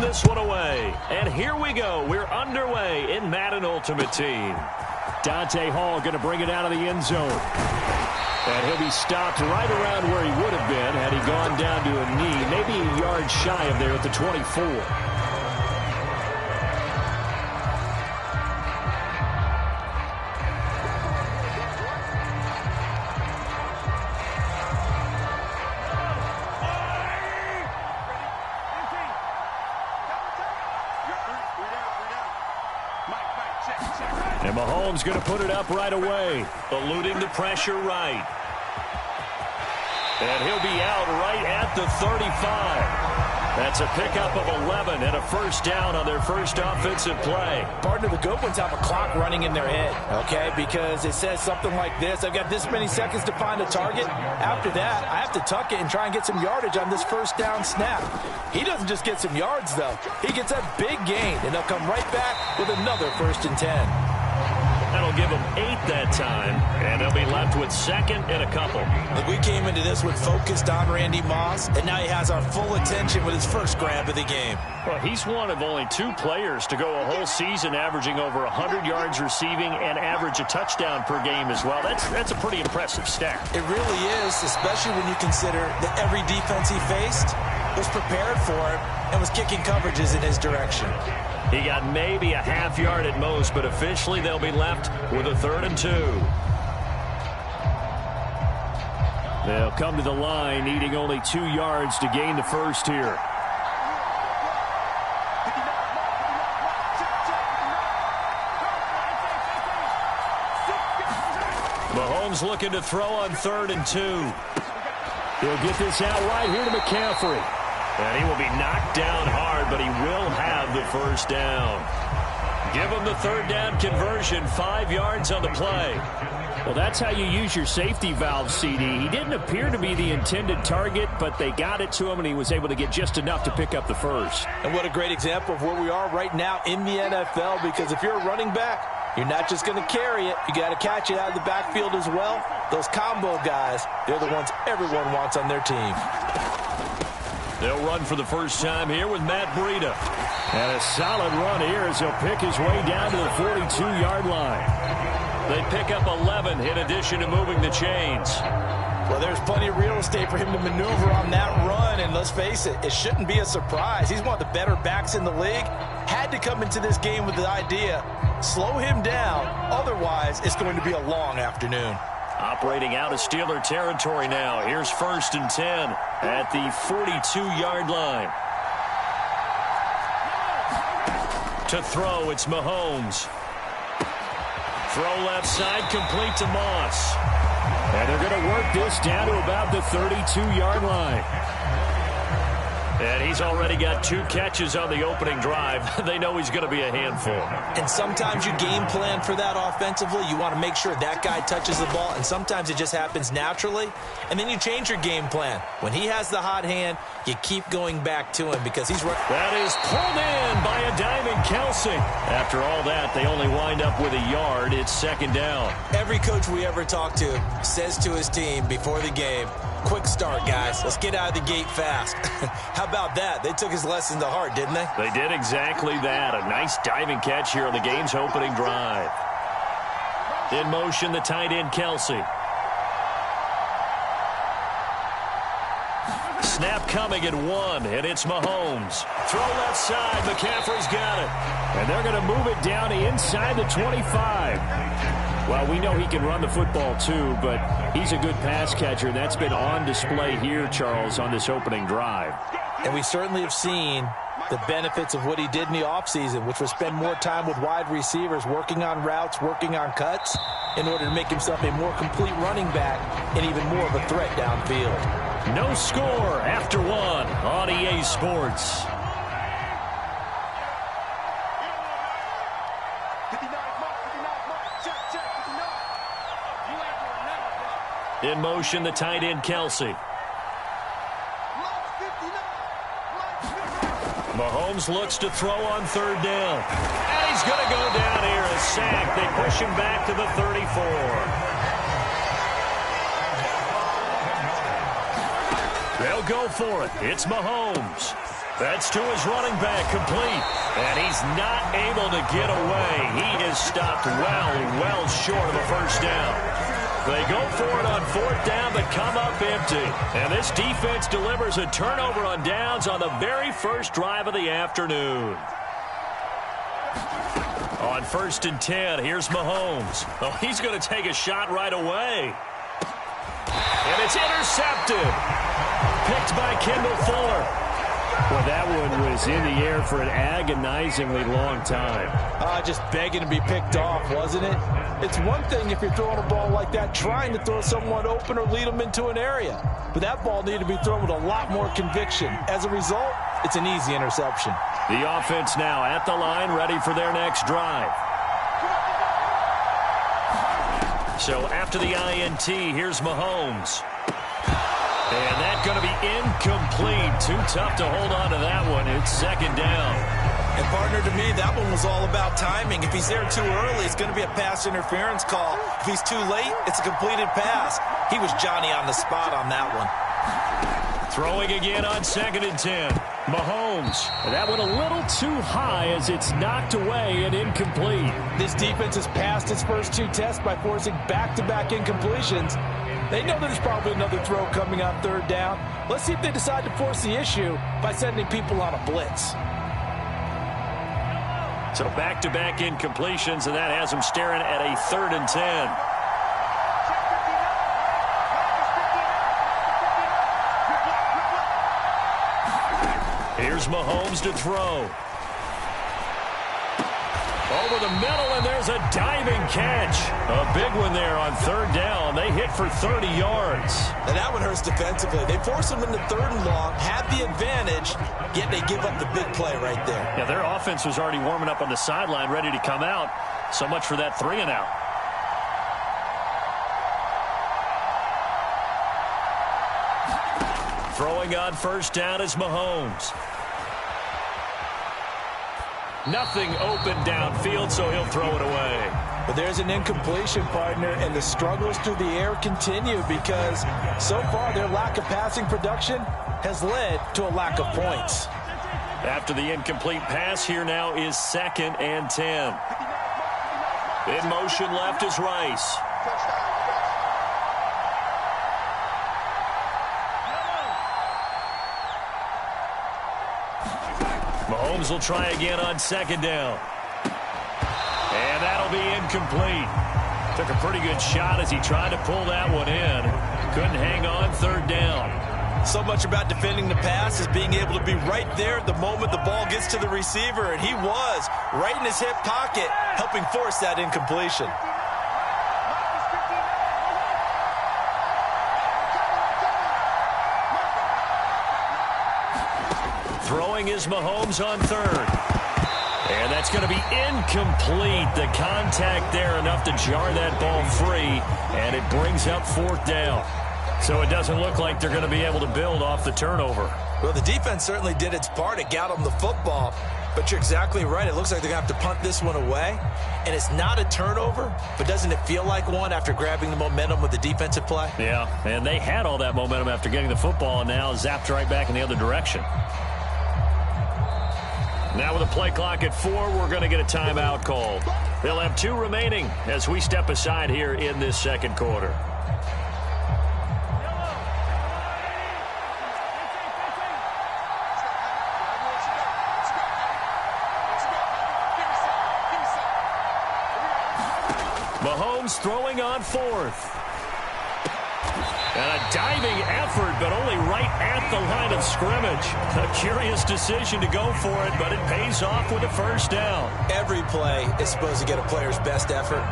this one away. And here we go. We're underway in Madden Ultimate Team. Dante Hall going to bring it out of the end zone. And he'll be stopped right around where he would have been had he gone down to a knee, maybe a yard shy of there at the 24. And Mahomes going to put it up right away, eluding the pressure right. And he'll be out right at the 35. That's a pickup of 11 and a first down on their first offensive play. Partner, the good ones have a clock running in their head, okay? Because it says something like this. I've got this many seconds to find a target. After that, I have to tuck it and try and get some yardage on this first down snap. He doesn't just get some yards, though. He gets a big gain, and they'll come right back with another 1st and 10. That'll give them 8 that time, and they'll be left with 2nd and a couple. Look, we came into this one focused on Randy Moss, and now he has our full attention with his first grab of the game. Well, he's one of only 2 players to go a whole season averaging over 100 yards receiving and average a touchdown per game as well. That's a pretty impressive stat. It really is, especially when you consider that every defense he faced was prepared for him and was kicking coverages in his direction. He got maybe a half yard at most, but officially they'll be left with a 3rd and 2. They'll come to the line needing only 2 yards to gain the first here. Mahomes looking to throw on 3rd and 2. He'll get this out right here to McCaffrey. And he will be knocked down hard, but he will have the first down. Give him the 3rd down conversion, 5 yards on the play. Well, that's how you use your safety valve, CD. He didn't appear to be the intended target, but they got it to him, and he was able to get just enough to pick up the first. And what a great example of where we are right now in the NFL, because if you're a running back, you're not just going to carry it. You got to catch it out of the backfield as well. Those combo guys, they're the ones everyone wants on their team. They'll run for the first time here with Matt Breida. And a solid run here as he'll pick his way down to the 42-yard line. They pick up 11 in addition to moving the chains. Well, there's plenty of real estate for him to maneuver on that run, and let's face it, it shouldn't be a surprise. He's one of the better backs in the league. Had to come into this game with the idea, slow him down, otherwise it's going to be a long afternoon. Operating out of Steeler territory now. Here's 1st and 10 at the 42-yard line. To throw, it's Mahomes. Throw left side, complete to Moss. And they're going to work this down to about the 32-yard line. And he's already got 2 catches on the opening drive. They know he's going to be a handful. And sometimes you game plan for that offensively. You want to make sure that guy touches the ball, and sometimes it just happens naturally. And then you change your game plan. When he has the hot hand, you keep going back to him because he's right. That is pulled in by a diving Kelsey. After all that, they only wind up with a yard. It's 2nd down. Every coach we ever talk to says to his team before the game, quick start, guys. Let's get out of the gate fast. How about that? They took his lesson to heart, didn't they? They did exactly that. A nice diving catch here on the game's opening drive. In motion, the tight end, Kelsey. Snap coming at 1, and it's Mahomes. Throw left side. McCaffrey's got it. And they're going to move it down to inside the 25. Well, we know he can run the football too, but he's a good pass catcher. That's been on display here, Charles, on this opening drive. And we certainly have seen the benefits of what he did in the offseason, which was spend more time with wide receivers, working on routes, working on cuts, in order to make himself a more complete running back and even more of a threat downfield. No score after 1 on EA Sports. In motion, the tight end, Kelsey. Mahomes looks to throw on 3rd down. And he's going to go down here. A sack. They push him back to the 34. They'll go for it. It's Mahomes. That's to his running back, complete. And he's not able to get away. He is stopped well short of a first down. They go for it on fourth down, but come up empty. And this defense delivers a turnover on downs on the very first drive of the afternoon. On 1st and 10, here's Mahomes. Oh, he's going to take a shot right away. And it's intercepted. Picked by Kendall Fuller. Well, that one was in the air for an agonizingly long time. Just begging to be picked off, wasn't it? It's one thing if you're throwing a ball like that, trying to throw someone open or lead them into an area. But that ball needed to be thrown with a lot more conviction. As a result, it's an easy interception. The offense now at the line, ready for their next drive. So after the INT, here's Mahomes. And that's going to be incomplete. Too tough to hold on to that one. It's second down. And, partner, to me, that one was all about timing. If he's there too early, it's going to be a pass interference call. If he's too late, it's a completed pass. He was Johnny on the spot on that one. Throwing again on 2nd and 10. Mahomes. That one a little too high as it's knocked away and incomplete. This defense has passed its first two tests by forcing back-to-back incompletions. They know there's probably another throw coming on 3rd down. Let's see if they decide to force the issue by sending people on a blitz. So back-to-back incompletions, and that has them staring at a 3rd and 10. Here's Mahomes to throw. Over the middle, and there's a diving catch. A big one there on 3rd down. They hit for 30 yards. And that one hurts defensively. They force them into 3rd and long, had the advantage, yet they give up the big play right there. Yeah, their offense was already warming up on the sideline, ready to come out. So much for that 3 and out. Throwing on 1st down is Mahomes. Nothing open downfield, so he'll throw it away. But there's an incompletion, partner, and the struggles through the air continue because so far their lack of passing production has led to a lack of points. After the incomplete pass, here now is 2nd and 10. In motion left is Rice. Mahomes will try again on 2nd down. And that'll be incomplete. Took a pretty good shot as he tried to pull that one in. Couldn't hang on 3rd down. So much about defending the pass is being able to be right there at the moment the ball gets to the receiver, and he was right in his hip pocket, helping force that incompletion. Throwing is Mahomes on 3rd. And that's going to be incomplete. The contact there enough to jar that ball free, and it brings up 4th down. So it doesn't look like they're going to be able to build off the turnover. Well, the defense certainly did its part. It got them the football. But you're exactly right. It looks like they're going to have to punt this one away. And it's not a turnover, but doesn't it feel like one after grabbing the momentum with the defensive play? Yeah, and they had all that momentum after getting the football, and now zapped right back in the other direction. Now with a play clock at 4, we're going to get a timeout called. They'll have 2 remaining as we step aside here in this 2nd quarter. Mahomes throwing on 4th. And a diving effort, but only right at the line of scrimmage. A curious decision to go for it, but it pays off with a 1st down. Every play is supposed to get a player's best effort.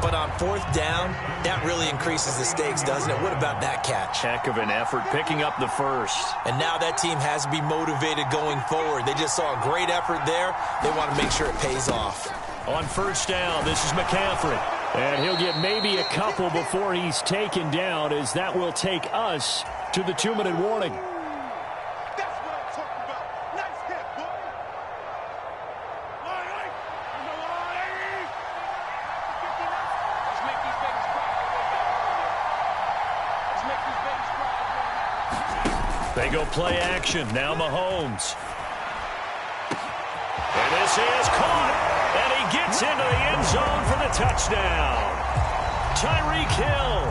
But on 4th down, that really increases the stakes, doesn't it? What about that catch? Heck of an effort, picking up the 1st. And now that team has to be motivated going forward. They just saw a great effort there. They want to make sure it pays off. On 1st down, this is McCaffrey. And he'll get maybe a couple before he's taken down, as that will take us to the 2-minute warning. That's what I'm talking about. Nice hit, boy. Let's make these babies cry. Let's make these babies cry. They go play action. Now Mahomes. And this is caught. And he gets into the end zone for the touchdown. Tyreek Hill,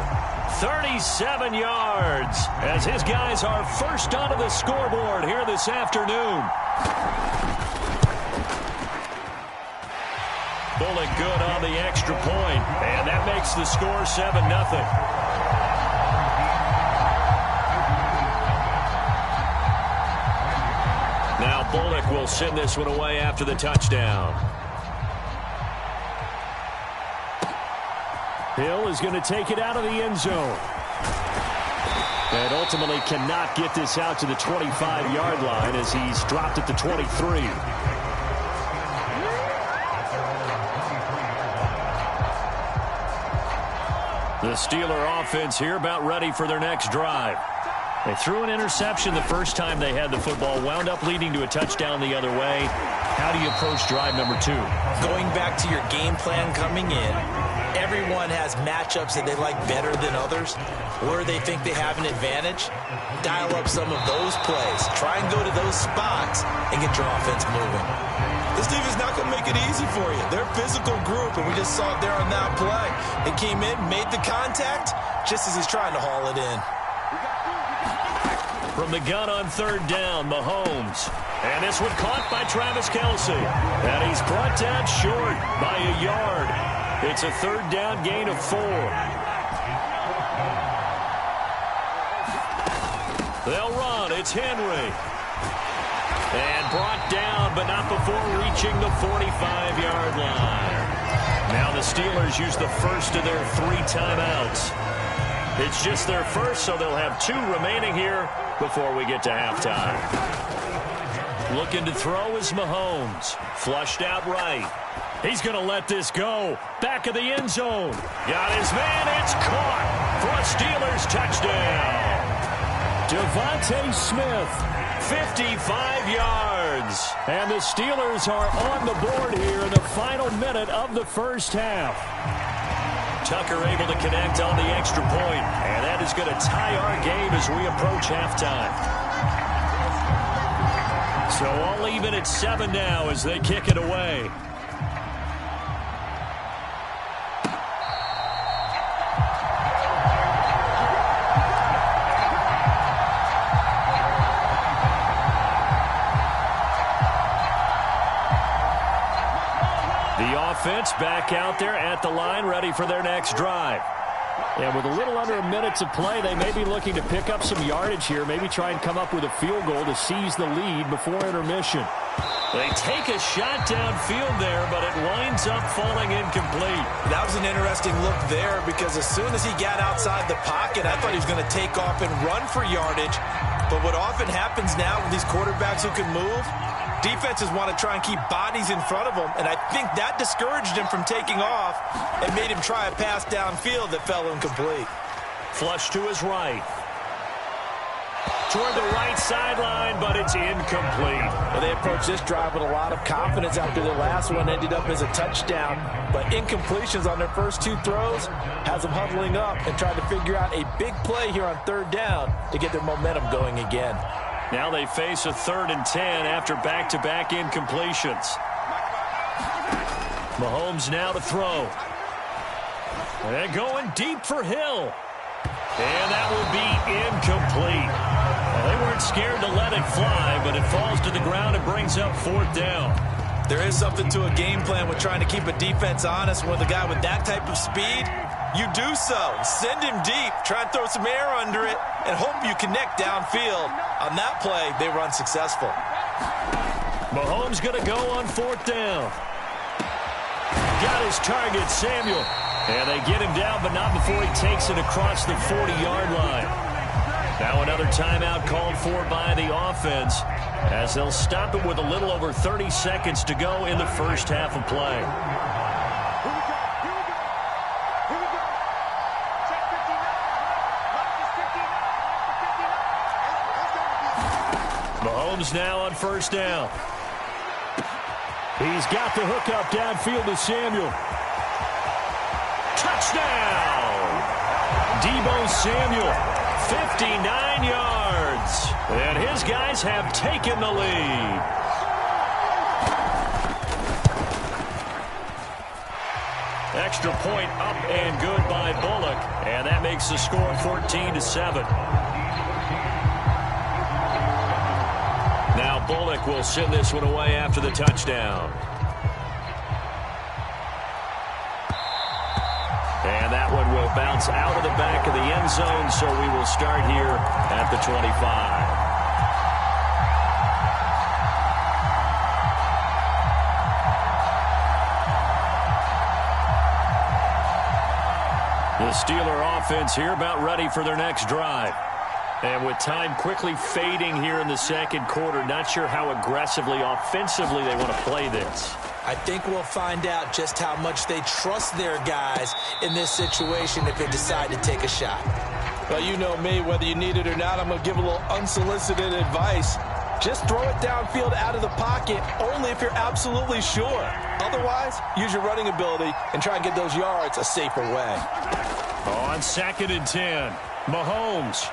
37 yards, as his guys are first onto the scoreboard here this afternoon. Bullock good on the extra point, and that makes the score 7-0. Now Bullock will send this one away after the touchdown. Hill is going to take it out of the end zone. And ultimately cannot get this out to the 25-yard line as he's dropped at the 23. The Steeler offense here about ready for their next drive. They threw an interception the first time they had the football, wound up leading to a touchdown the other way. How do you approach drive number 2? Going back to your game plan coming in, everyone has matchups that they like better than others, where they think they have an advantage. Dial up some of those plays. Try and go to those spots and get your offense moving. This defense is not going to make it easy for you. They're a physical group, and we just saw it there on that play. They came in, made the contact, just as he's trying to haul it in. From the gun on third down, Mahomes. And this one caught by Travis Kelce. And he's brought down short by a yard. It's a third down gain of 4. They'll run. It's Henry. And brought down, but not before reaching the 45-yard line. Now the Steelers use the first of their 3 timeouts. It's just their first, so they'll have 2 remaining here before we get to halftime. Looking to throw is Mahomes. Flushed out right. He's going to let this go. Back of the end zone. Got his man. It's caught for a Steelers touchdown. Devontae Smith, 55 yards. And the Steelers are on the board here in the final minute of the first half. Tucker able to connect on the extra point, and that is going to tie our game as we approach halftime. So all even at 7 now as they kick it away. Offense back out there at the line, ready for their next drive. And with a little under a minute to play, they may be looking to pick up some yardage here, maybe try and come up with a field goal to seize the lead before intermission. They take a shot downfield there, but it winds up falling incomplete. That was an interesting look there because as soon as he got outside the pocket, I thought he was going to take off and run for yardage. But what often happens now with these quarterbacks who can move, defenses want to try and keep bodies in front of them, and I think that discouraged him from taking off and made him try a pass downfield that fell incomplete. Flush to his right. Toward the right sideline, but it's incomplete. Well, they approached this drive with a lot of confidence after their last one ended up as a touchdown, but incompletions on their first 2 throws has them huddling up and trying to figure out a big play here on third down to get their momentum going again. Now they face a 3rd and 10 after back-to-back incompletions. Mahomes now to throw. And going deep for Hill. And that will be incomplete. Well, they weren't scared to let it fly, but it falls to the ground and brings up 4th down. There is something to a game plan with trying to keep a defense honest. With a guy with that type of speed, you do so. Send him deep. Try and throw some air under it and hope you connect downfield. On that play, they run successful. Mahomes going to go on 4th down. Got his target, Samuel. And they get him down, but not before he takes it across the 40-yard line. Now another timeout called for by the offense as they'll stop it with a little over 30 seconds to go in the first half of play. Mahomes now on 1st down. He's got the hookup downfield to Samuel. Touchdown! Deebo Samuel, 59 yards. Mahomes. And his guys have taken the lead. Extra point up and good by Bullock. And that makes the score 14-7. Now Bullock will send this one away after the touchdown. And that one will bounce out of the back of the end zone, so we will start here at the 25. The Steeler offense here about ready for their next drive. And with time quickly fading here in the second quarter, not sure how aggressively, offensively they want to play this. I think we'll find out just how much they trust their guys in this situation if they decide to take a shot. Well, you know me, whether you need it or not, I'm going to give a little unsolicited advice. Just throw it downfield out of the pocket only if you're absolutely sure. Otherwise, use your running ability and try and get those yards a safer way. On 2nd and 10, Mahomes.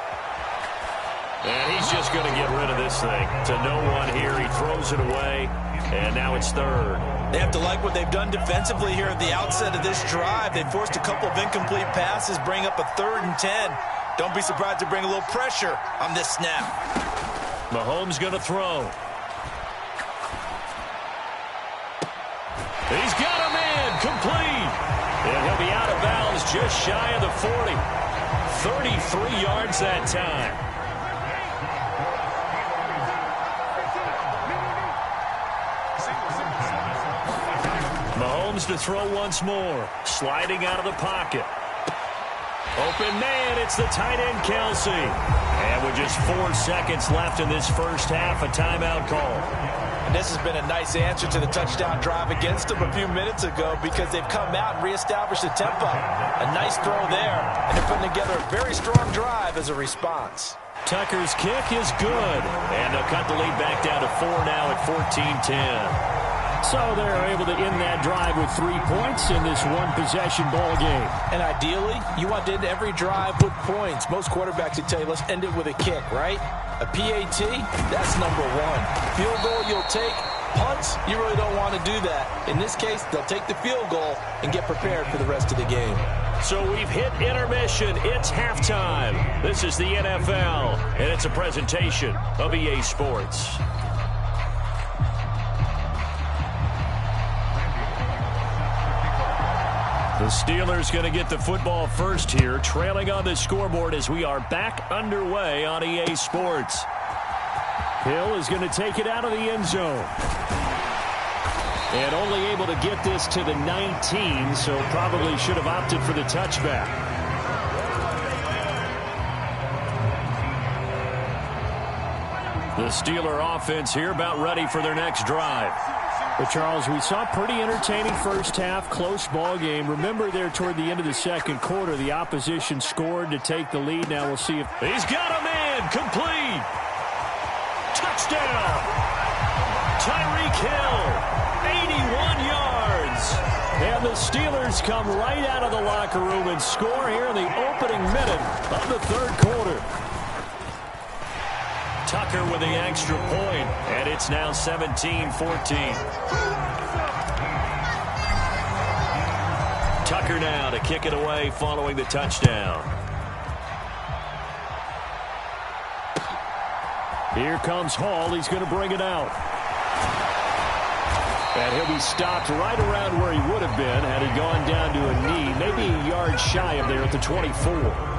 And he's just going to get rid of this thing to no one here. He throws it away, and now it's 3rd. They have to like what they've done defensively here at the outset of this drive. They forced a couple of incomplete passes, bring up a 3rd and 10. Don't be surprised to bring a little pressure on this snap. Mahomes going to throw. He's got a man complete. And he'll be out of bounds just shy of the 40. 33 yards that time. Mahomes to throw once more. Sliding out of the pocket. Open man, it's the tight end Kelce. And with just 4 seconds left in this first half, a timeout call. And this has been a nice answer to the touchdown drive against them a few minutes ago because they've come out and reestablished the tempo. A nice throw there, and they're putting together a very strong drive as a response. Tucker's kick is good. And they'll cut the lead back down to 4 now at 14-10. So they're able to end that drive with 3 points in this one-possession ball game. And ideally, you want to end every drive with points. Most quarterbacks would tell you, let's end it with a kick, right? A PAT, that's number 1. Field goal you'll take. Punts, you really don't want to do that. In this case, they'll take the field goal and get prepared for the rest of the game. So we've hit intermission. It's halftime. This is the NFL, and it's a presentation of EA Sports. The Steelers going to get the football first here, trailing on the scoreboard as we are back underway on EA Sports. Hill is going to take it out of the end zone. And only able to get this to the 19, so probably should have opted for the touchback. The Steeler offense here about ready for their next drive. Well, Charles, we saw a pretty entertaining first half, close ball game. Remember there toward the end of the second quarter, the opposition scored to take the lead. Now we'll see if... He's got a man, complete. Touchdown. Tyreek Hill, 81 yards. And the Steelers come right out of the locker room and score here in the opening minute of the third quarter. Tucker with the extra point, and it's now 17-14. Tucker now to kick it away following the touchdown. Here comes Hall. He's going to bring it out. And he'll be stopped right around where he would have been had he gone down to a knee, maybe a yard shy of there at the 24.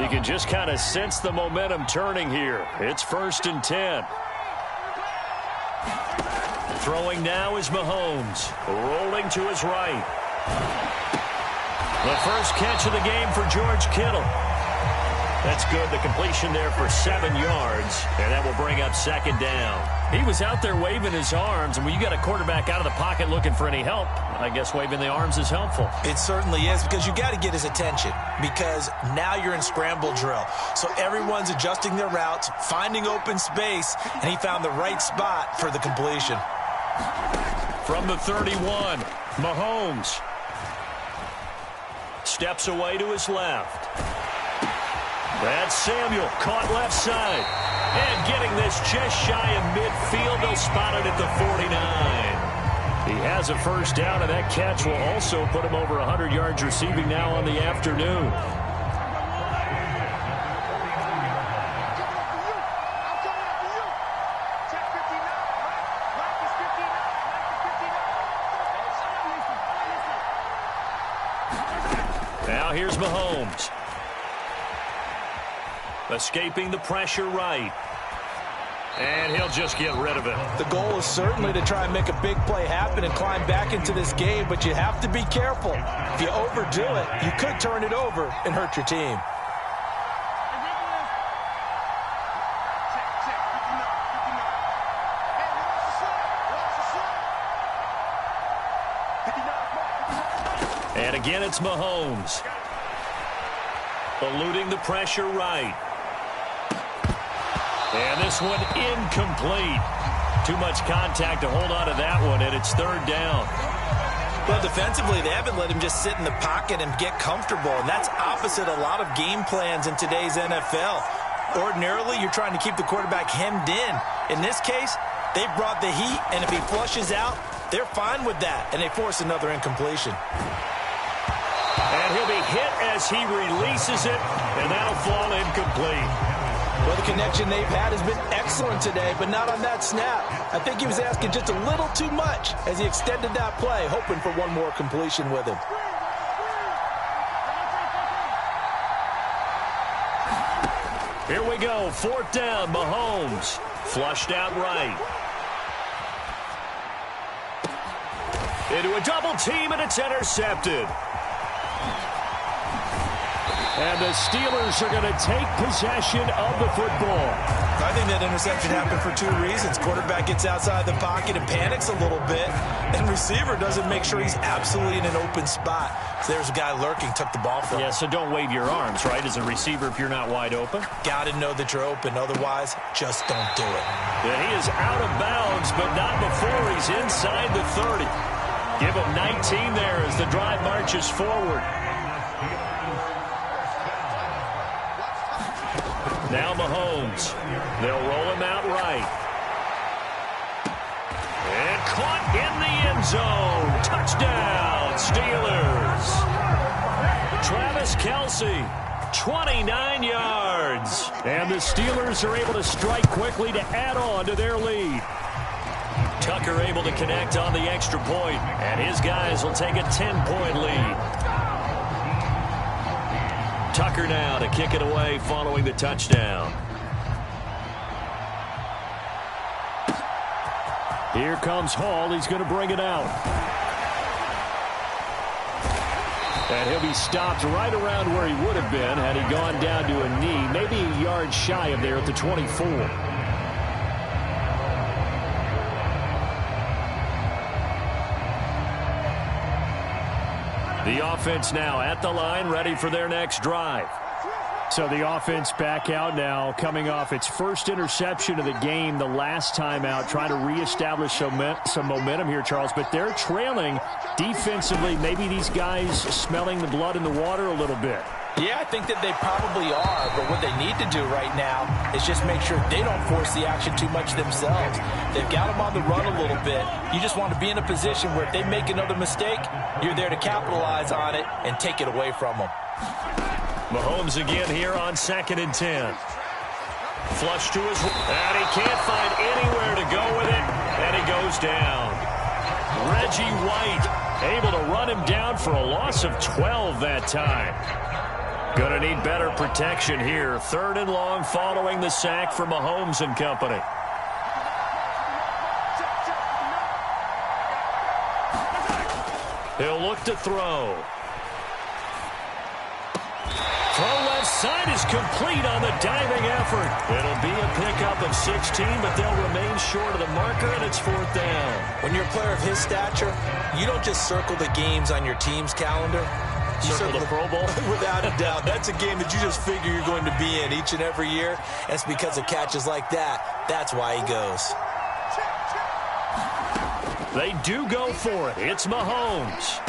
You can just kind of sense the momentum turning here. It's 1st and 10. Throwing now is Mahomes. Rolling to his right. The first catch of the game for George Kittle. That's good. The completion there for 7 yards. And that will bring up 2nd down. He was out there waving his arms, and when you got a quarterback out of the pocket looking for any help, I guess waving the arms is helpful. It certainly is, because you got to get his attention, because now you're in scramble drill. So everyone's adjusting their routes, finding open space, and he found the right spot for the completion. From the 31, Mahomes steps away to his left. That's Samuel, caught left side. And getting this just shy of midfield, they'll spot it at the 49. He has a first down, and that catch will also put him over 100 yards receiving now on the afternoon. Now here's Mahomes. Escaping the pressure right. And he'll just get rid of it. The goal is certainly to try and make a big play happen and climb back into this game, but you have to be careful. If you overdo it, you could turn it over and hurt your team. And again, it's Mahomes. Eluding the pressure right. And this one incomplete. Too much contact to hold on to that one, and it's third down. Well, defensively, they haven't let him just sit in the pocket and get comfortable, and that's opposite a lot of game plans in today's NFL. Ordinarily, you're trying to keep the quarterback hemmed in. In this case, they brought the heat, and if he flushes out, they're fine with that, and they force another incompletion. And he'll be hit as he releases it, and that'll fall incomplete. Well, the connection they've had has been excellent today, but not on that snap. I think he was asking just a little too much as he extended that play, hoping for one more completion with him. Here we go, fourth down, Mahomes. Flushed out right. Into a double team, and it's intercepted. And the Steelers are going to take possession of the football. I think that interception happened for two reasons. Quarterback gets outside the pocket and panics a little bit, and receiver doesn't make sure he's absolutely in an open spot. So there's a guy lurking, took the ball from him. Yeah, so don't wave your arms, right, as a receiver if you're not wide open. Got to know that you're open. Otherwise, just don't do it. And he is out of bounds, but not before he's inside the 30. Give him 19 there as the drive marches forward. Now Mahomes. They'll roll him out right. And caught in the end zone. Touchdown, Steelers. Travis Kelce, 29 yards. And the Steelers are able to strike quickly to add on to their lead. Tucker able to connect on the extra point, and his guys will take a 10-point lead. Tucker now to kick it away following the touchdown. Here comes Hall. He's going to bring it out. And he'll be stopped right around where he would have been had he gone down to a knee, maybe a yard shy of there at the 24. The offense now at the line, ready for their next drive. So the offense back out now, coming off its first interception of the game the last time out, trying to reestablish some momentum here, Charles. But they're trailing defensively. Maybe these guys smelling the blood in the water a little bit. Yeah, I think that they probably are, but what they need to do right now is just make sure they don't force the action too much themselves. They've got them on the run a little bit. You just want to be in a position where if they make another mistake, you're there to capitalize on it and take it away from them. Mahomes again here on 2nd and 10. Flush to his... And he can't find anywhere to go with it, and he goes down. Reggie White able to run him down for a loss of 12 that time. Gonna need better protection here. 3rd and long following the sack for Mahomes and company. He'll look to throw. Throw left side is complete on the diving effort. It'll be a pickup of 16, but they'll remain short of the marker, and it's 4th down. When you're a player of his stature, you don't just circle the games on your team's calendar. You circle the Pro Bowl? Without a doubt. That's a game that you just figure you're going to be in each and every year. That's because of catches like that. That's why he goes. They do go for it. It's Mahomes.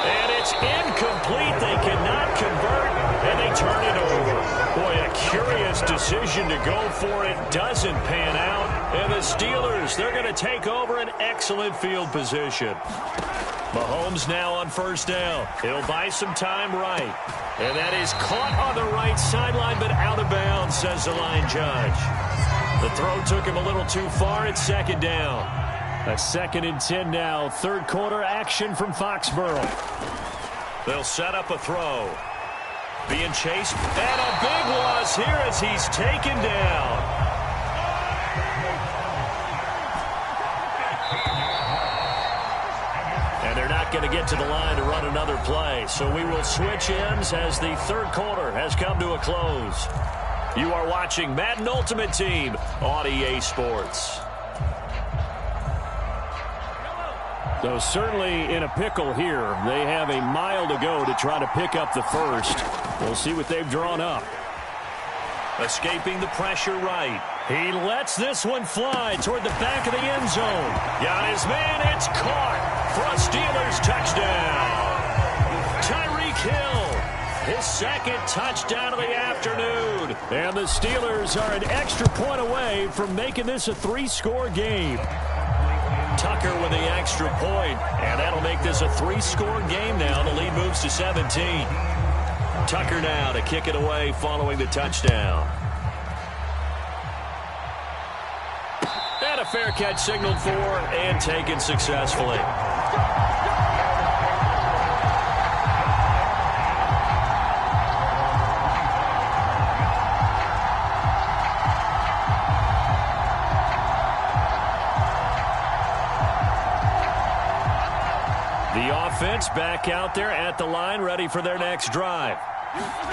And It's incomplete. They cannot convert, and they turn it over. Boy, a curious decision to go for it. Doesn't pan out. And the Steelers, they're going to take over an excellent field position. Mahomes now on first down. He'll buy some time right. And that is caught on the right sideline, but out of bounds, says the line judge. The throw took him a little too far. It's second down. A 2nd and 10 now. Third quarter action from Foxborough. They'll set up a throw. Being chased. And a big loss here as he's taken down. And they're not going to get to the line to run another play. So we will switch ends as the third quarter has come to a close. You are watching Madden Ultimate Team on EA Sports. So certainly in a pickle here. They have a mile to go to try to pick up the first. We'll see what they've drawn up. Escaping the pressure right. He lets this one fly toward the back of the end zone. Got his man. It's caught for a Steelers touchdown. Tyreek Hill, his second touchdown of the afternoon. And the Steelers are an extra point away from making this a 3-score game. Tucker with the extra point, and that'll make this a 3-score game now. The lead moves to 17. Tucker now to kick it away following the touchdown. And a fair catch signaled for and taken successfully. The offense back out there at the line, ready for their next drive.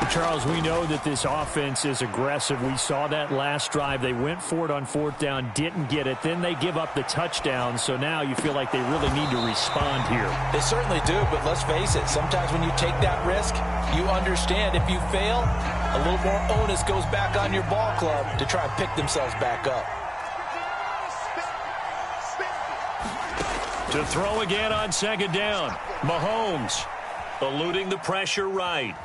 Charles, we know that this offense is aggressive. We saw that last drive. They went for it on 4th down, didn't get it. Then they give up the touchdown. So now you feel like they really need to respond here. They certainly do, but let's face it. Sometimes when you take that risk, you understand if you fail, a little more onus goes back on your ball club to try and pick themselves back up. To throw again on 2nd down. Mahomes eluding the pressure right.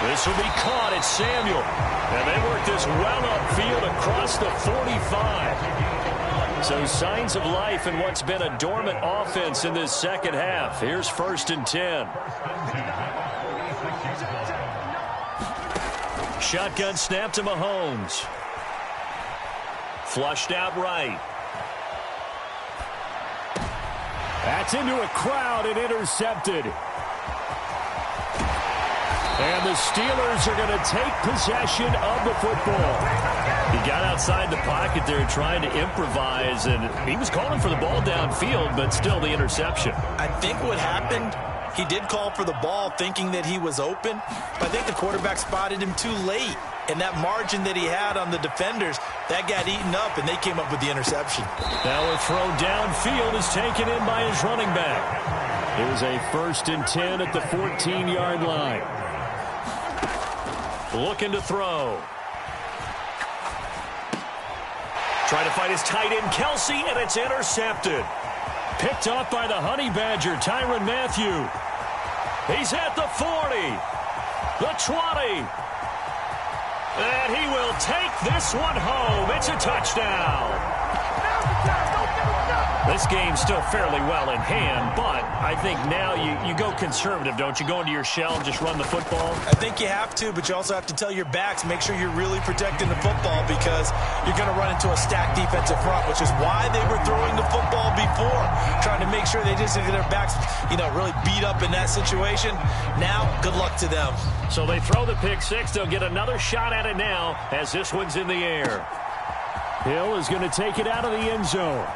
This will be caught. It's Samuel. And they work this well upfield across the 45. So signs of life in what's been a dormant offense in this second half. Here's 1st and 10. Shotgun snap to Mahomes. Flushed out right. That's into a crowd and intercepted. And the Steelers are going to take possession of the football. He got outside the pocket there trying to improvise, and he was calling for the ball downfield, but still the interception. I think what happened, he did call for the ball thinking that he was open, but I think the quarterback spotted him too late. And that margin that he had on the defenders, that got eaten up, and they came up with the interception. Now a throw downfield is taken in by his running back. It was a 1st and 10 at the 14-yard line. Looking to throw. Trying to find his tight end, Kelsey, and it's intercepted. Picked off by the Honey Badger, Tyrann Mathieu. He's at the 40, the 20. And he will take this one home. It's a touchdown. This game's still fairly well in hand, but I think now you go conservative, don't you? Go into your shell and just run the football? I think you have to, but you also have to tell your backs, make sure you're really protecting the football because you're going to run into a stacked defensive front, which is why they were throwing the football before, trying to make sure they just get their backs, really beat up in that situation. Now, good luck to them. So they throw the pick six. They'll get another shot at it now as this one's in the air. Hill is going to take it out of the end zone.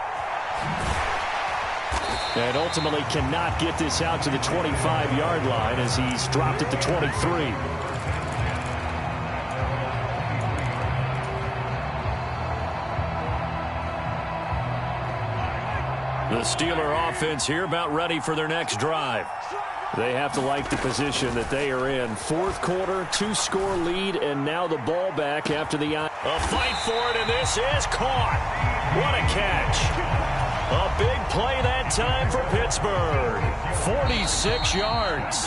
And ultimately cannot get this out to the 25-yard line as he's dropped at the 23. The Steeler offense here about ready for their next drive. They have to like the position that they are in. Fourth quarter, 2-score lead, and now the ball back after the... A fight for it, and this is caught. What a catch. A big play that time for Pittsburgh. 46 yards.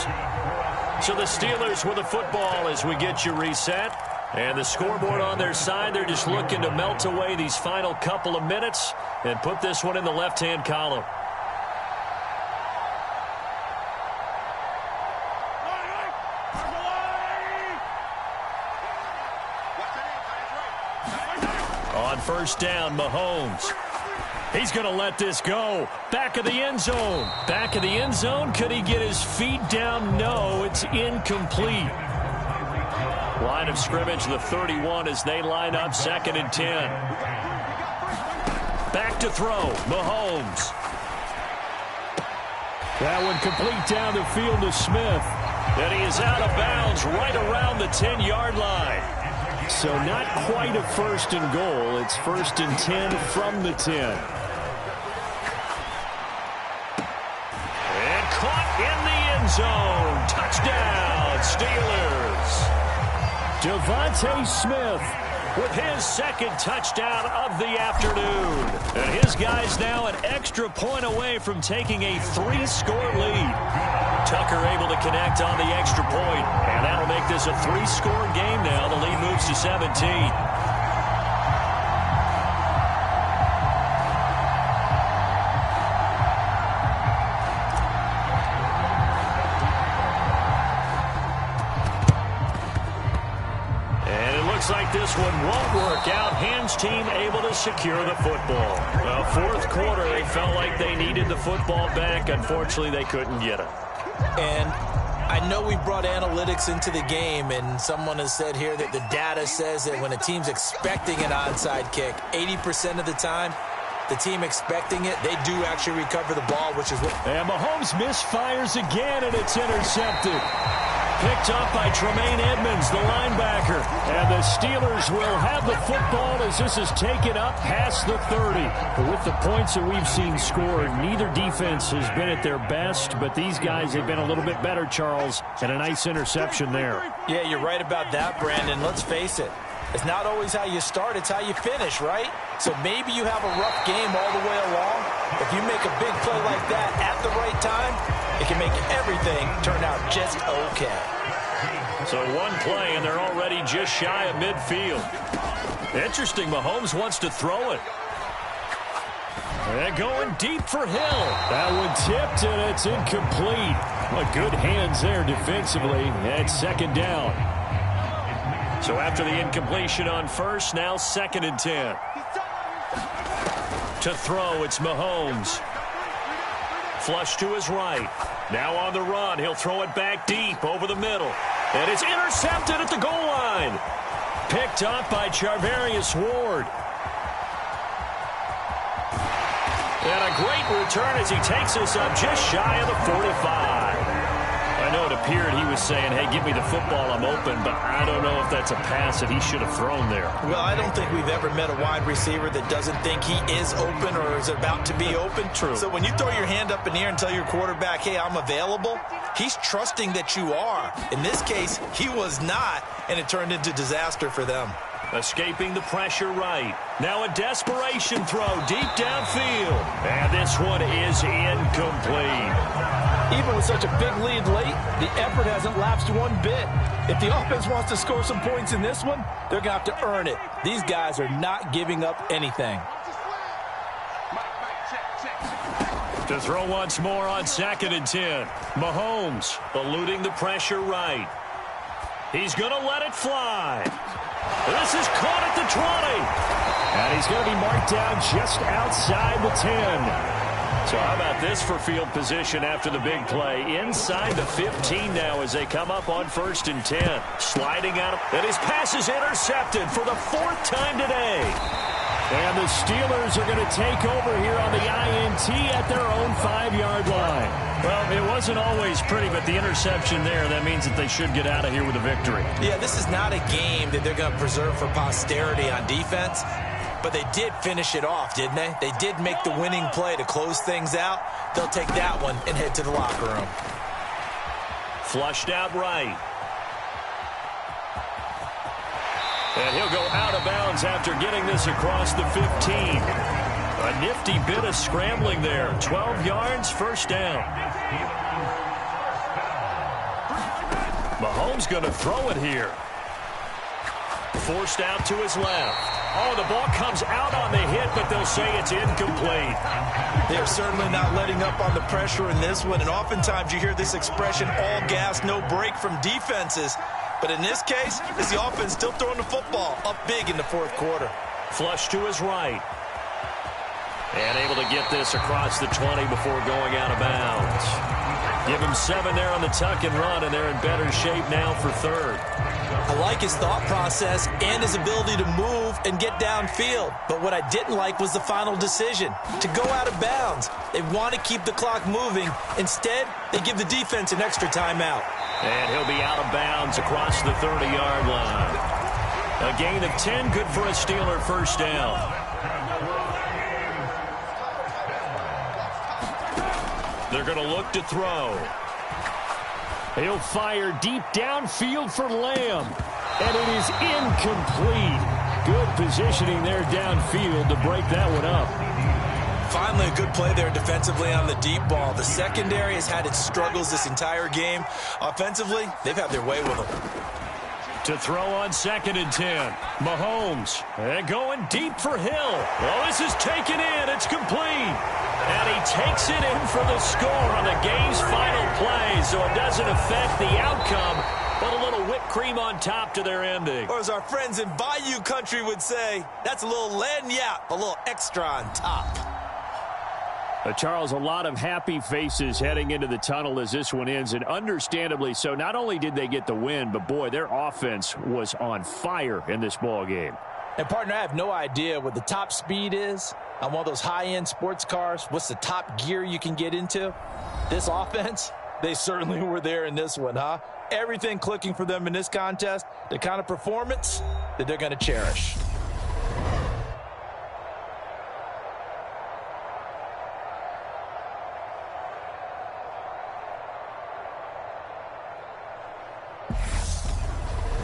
So the Steelers with the football as we get you reset. And the scoreboard on their side, they're just looking to melt away these final couple of minutes and put this one in the left-hand column. On first down, Mahomes. He's going to let this go. Back of the end zone. Back of the end zone. Could he get his feet down? No, it's incomplete. Line of scrimmage, the 31 as they line up 2nd and 10. Back to throw, Mahomes. That one complete down the field to Smith. And he is out of bounds right around the 10-yard line. So not quite a 1st and goal. It's 1st and 10 from the 10. And caught in the end zone. Touchdown, Steelers. Devontae Smith with his 2nd touchdown of the afternoon. And his guys now an extra point away from taking a 3-score lead. Tucker able to connect on the extra point, and that'll make this a 3-score game now. The lead moves to 17. Like this one won't work out. Hams team able to secure the football. Well, 4th quarter, they felt like they needed the football back. Unfortunately, they couldn't get it. And I know we brought analytics into the game, and someone has said here that the data says that when a team's expecting an onside kick, 80% of the time, the team expecting it, they do actually recover the ball, which is what... And Mahomes misfires again, and it's intercepted. Picked up by Tremaine Edmonds, the linebacker. And the Steelers will have the football as this is taken up past the 30. With the points that we've seen scored, neither defense has been at their best, but these guys have been a little bit better, Charles, and a nice interception there. Yeah, you're right about that, Brandon. Let's face it. It's not always how you start, it's how you finish, right? So maybe you have a rough game all the way along. If you make a big play like that at the right time, it can make everything turn out just okay. So one play, and they're already just shy of midfield. Interesting, Mahomes wants to throw it. And going deep for Hill. That one tipped, and it's incomplete. Well, good hands there defensively. And 2nd down. So after the incompletion on first, now 2nd and 10. To throw, it's Mahomes. Flush to his right. Now on the run, he'll throw it back deep over the middle. And it's intercepted at the goal line. Picked up by Charvarius Ward. And a great return as he takes us up just shy of the 45. I know it appeared he was saying, hey, give me the football, I'm open, but I don't know if that's a pass that he should have thrown there. Well, I don't think we've ever met a wide receiver that doesn't think he is open or is about to be open. True. So when you throw your hand up in the air and tell your quarterback, hey, I'm available, he's trusting that you are. In this case, he was not, and it turned into disaster for them. Escaping the pressure right. Now a desperation throw deep downfield. And this one is incomplete. Even with such a big lead late, the effort hasn't lapsed one bit. If the offense wants to score some points in this one, they're going to have to earn it. These guys are not giving up anything. To throw once more on 2nd and 10. Mahomes eluding the pressure right. He's going to let it fly. This is caught at the 20. And he's going to be marked down just outside the 10. So how about this for field position after the big play? Inside the 15 now as they come up on 1st and 10. Sliding out. And his pass is intercepted for the 4th time today. And the Steelers are going to take over here on the INT at their own 5-yard line. Well, it wasn't always pretty, but the interception there, that means that they should get out of here with a victory. Yeah, this is not a game that they're going to preserve for posterity on defense. But they did finish it off, didn't they? They did make the winning play to close things out. They'll take that one and head to the locker room. Flushed out right. And he'll go out of bounds after getting this across the 15. A nifty bit of scrambling there. 12 yards, first down. Mahomes going to throw it here. Forced out to his left. Oh, the ball comes out on the hit, but they'll say it's incomplete. They're certainly not letting up on the pressure in this one, and oftentimes you hear this expression, all gas, no break from defenses. But in this case, it's the offense still throwing the football up big in the fourth quarter. Flush to his right. And able to get this across the 20 before going out of bounds. Give him 7 there on the tuck and run, and they're in better shape now for third. I like his thought process and his ability to move and get downfield. But what I didn't like was the final decision, to go out of bounds. They want to keep the clock moving. Instead, they give the defense an extra timeout. And he'll be out of bounds across the 30-yard line. A gain of 10, good for a Steeler first down. They're going to look to throw. He'll fire deep downfield for Lamb. And it is incomplete. Good positioning there downfield to break that one up. Finally, a good play there defensively on the deep ball. The secondary has had its struggles this entire game. Offensively, they've had their way with them. To throw on 2nd and 10. Mahomes. And going deep for Hill. Well, this is taken in. It's complete. And he takes it in for the score on the game's final play, so it doesn't affect the outcome, but a little whipped cream on top to their ending. Or as our friends in Bayou Country would say, that's a little lagniappe, a little extra on top. Charles, a lot of happy faces heading into the tunnel as this one ends, and understandably so. Not only did they get the win, but, boy, their offense was on fire in this ball game. And, partner, I have no idea what the top speed is on one of those high-end sports cars. What's the top gear you can get into? This offense, they certainly were there in this one, huh? Everything clicking for them in this contest, the kind of performance that they're going to cherish.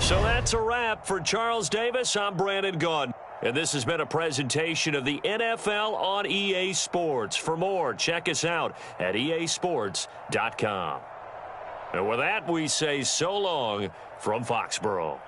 So that's a wrap for Charles Davis. I'm Brandon Gaudin. And this has been a presentation of the NFL on EA Sports. For more, check us out at easports.com. And with that, we say so long from Foxborough.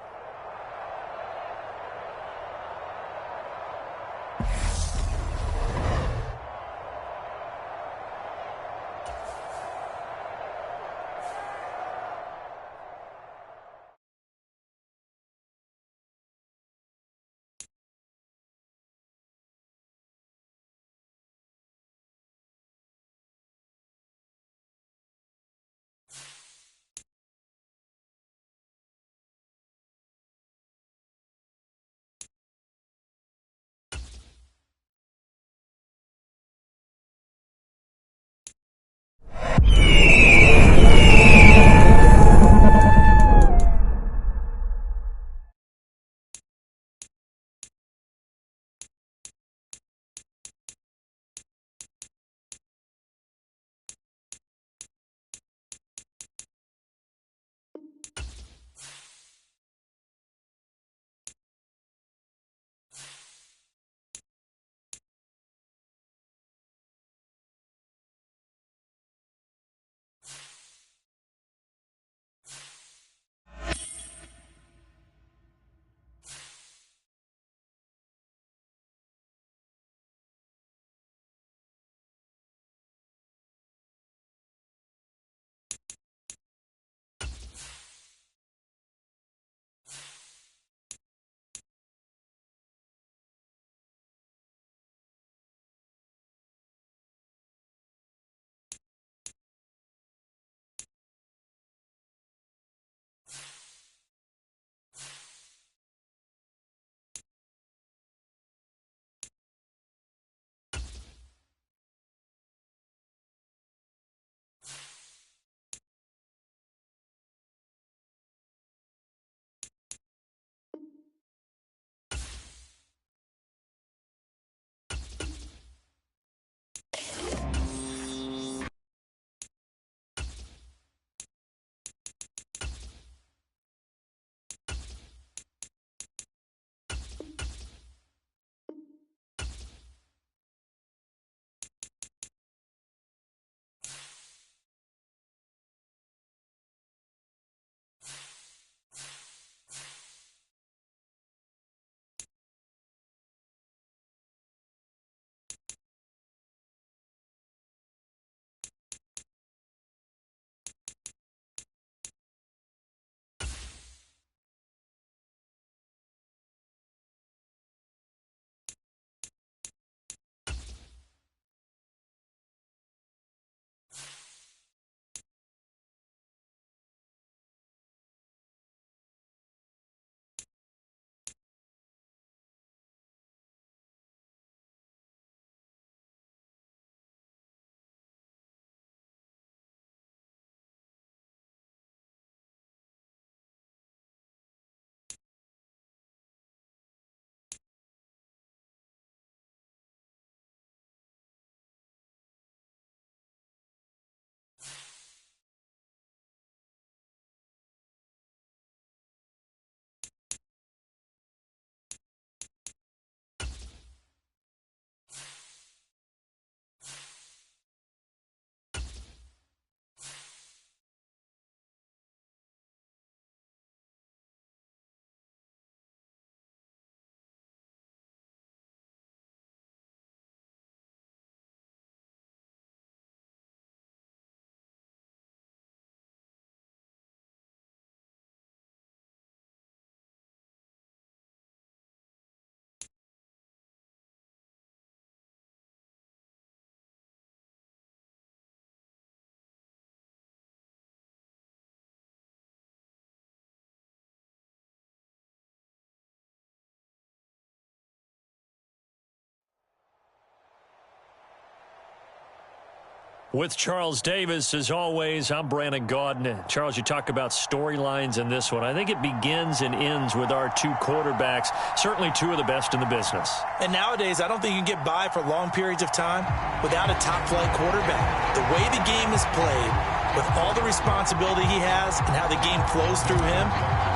With Charles Davis, as always, I'm Brandon Gaudin. Charles, you talk about storylines in this one. I think it begins and ends with our two quarterbacks, certainly two of the best in the business. And nowadays, I don't think you can get by for long periods of time without a top-flight quarterback. The way the game is played, with all the responsibility he has and how the game flows through him,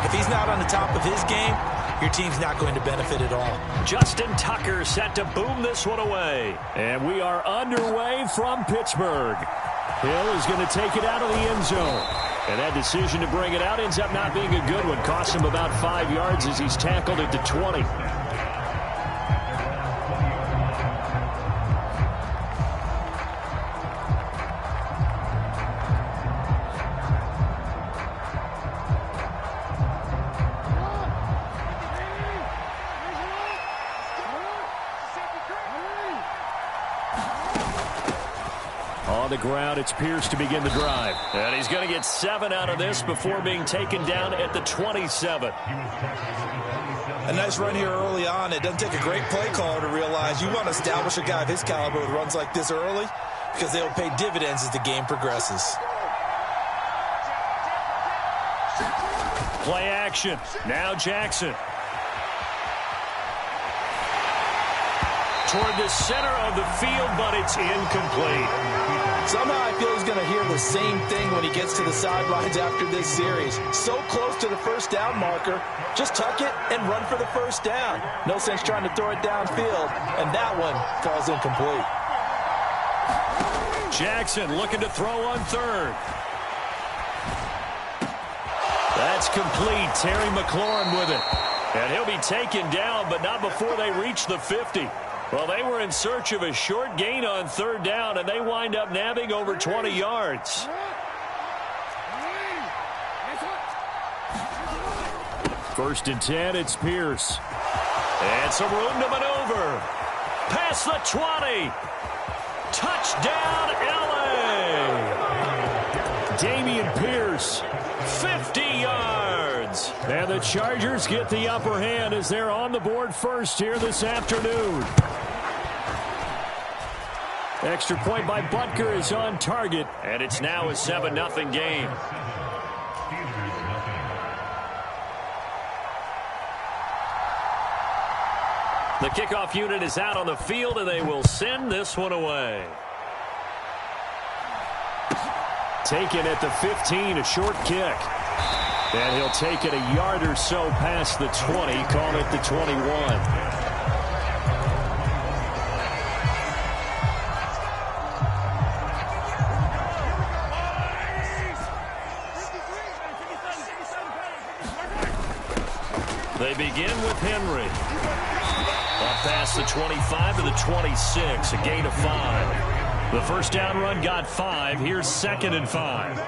if he's not on the top of his game, your team's not going to benefit at all. Justin Tucker set to boom this one away. And we are underway from Pittsburgh. Hill is going to take it out of the end zone. And that decision to bring it out ends up not being a good one. Cost him about 5 yards as he's tackled at the 20. On the ground, it's Pierce to begin the drive. And he's going to get 7 out of this before being taken down at the 27. A nice run here early on. It doesn't take a great play caller to realize you want to establish a guy of his caliber with runs like this early because they'll pay dividends as the game progresses. Play action. Now Jackson. Toward the center of the field, but it's incomplete. Somehow I feel he's going to hear the same thing when he gets to the sidelines after this series. So close to the first down marker. Just tuck it and run for the first down. No sense trying to throw it downfield. And that one falls incomplete. Jackson looking to throw on third. That's complete. Terry McLaurin with it. And he'll be taken down, but not before they reach the 50. Well, they were in search of a short gain on third down, and they wind up nabbing over 20 yards. First and 10, it's Pierce. And some room to maneuver. Past the 20. Touchdown, LA! Dameon Pierce, 50 yards. And the Chargers get the upper hand as they're on the board first here this afternoon. Extra point by Butker is on target, and it's now a 7-0 game. The kickoff unit is out on the field, and they will send this one away. Taken at the 15, a short kick. And he'll take it a yard or so past the 20, call it the 21. They begin with Henry. Up past the 25 to the 26, a gain of 5. The first down run got 5. Here's 2nd and 5.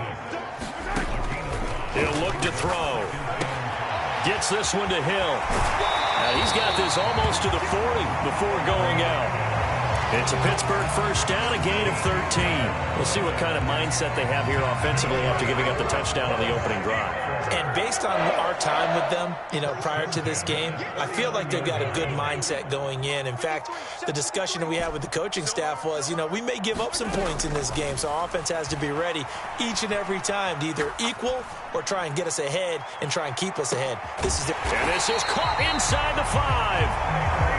He'll look to throw. Gets this one to Hill. Now he's got this almost to the 40 before going out. It's a Pittsburgh first down, a gain of 13. We'll see what kind of mindset they have here offensively after giving up the touchdown on the opening drive. And based on our time with them, prior to this game, I feel like they've got a good mindset going in. In fact, the discussion that we had with the coaching staff was, we may give up some points in this game, so our offense has to be ready each and every time to either equal or try and get us ahead and try and keep us ahead. And this is caught inside the 5.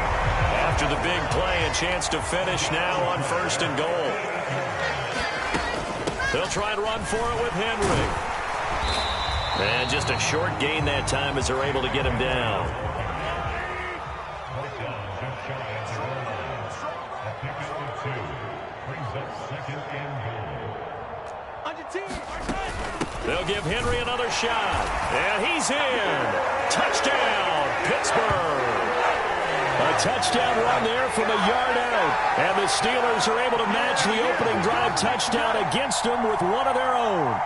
After the big play, a chance to finish now on 1st and goal. They'll try and run for it with Henry. And just a short gain that time as they're able to get him down. They'll give Henry another shot. And he's in. Touchdown, Pittsburgh. A touchdown run there from a yard out. And the Steelers are able to match the opening drive touchdown against them with one of their own.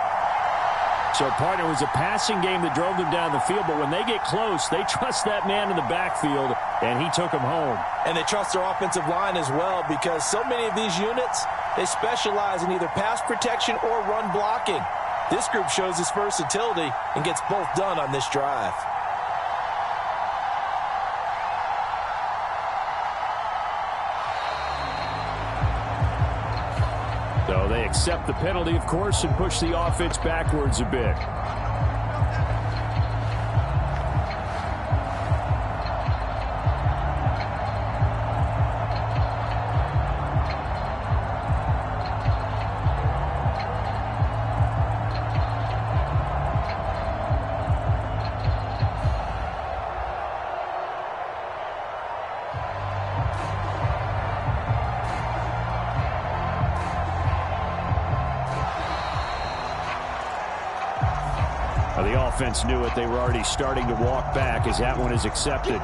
So, partner, it was a passing game that drove them down the field, but when they get close, they trust that man in the backfield, and he took them home. And they trust their offensive line as well, because so many of these units, they specialize in either pass protection or run blocking. This group shows its versatility and gets both done on this drive. So they accept the penalty, of course, and push the offense backwards a bit. The offense knew it. They were already starting to walk back as that one is accepted.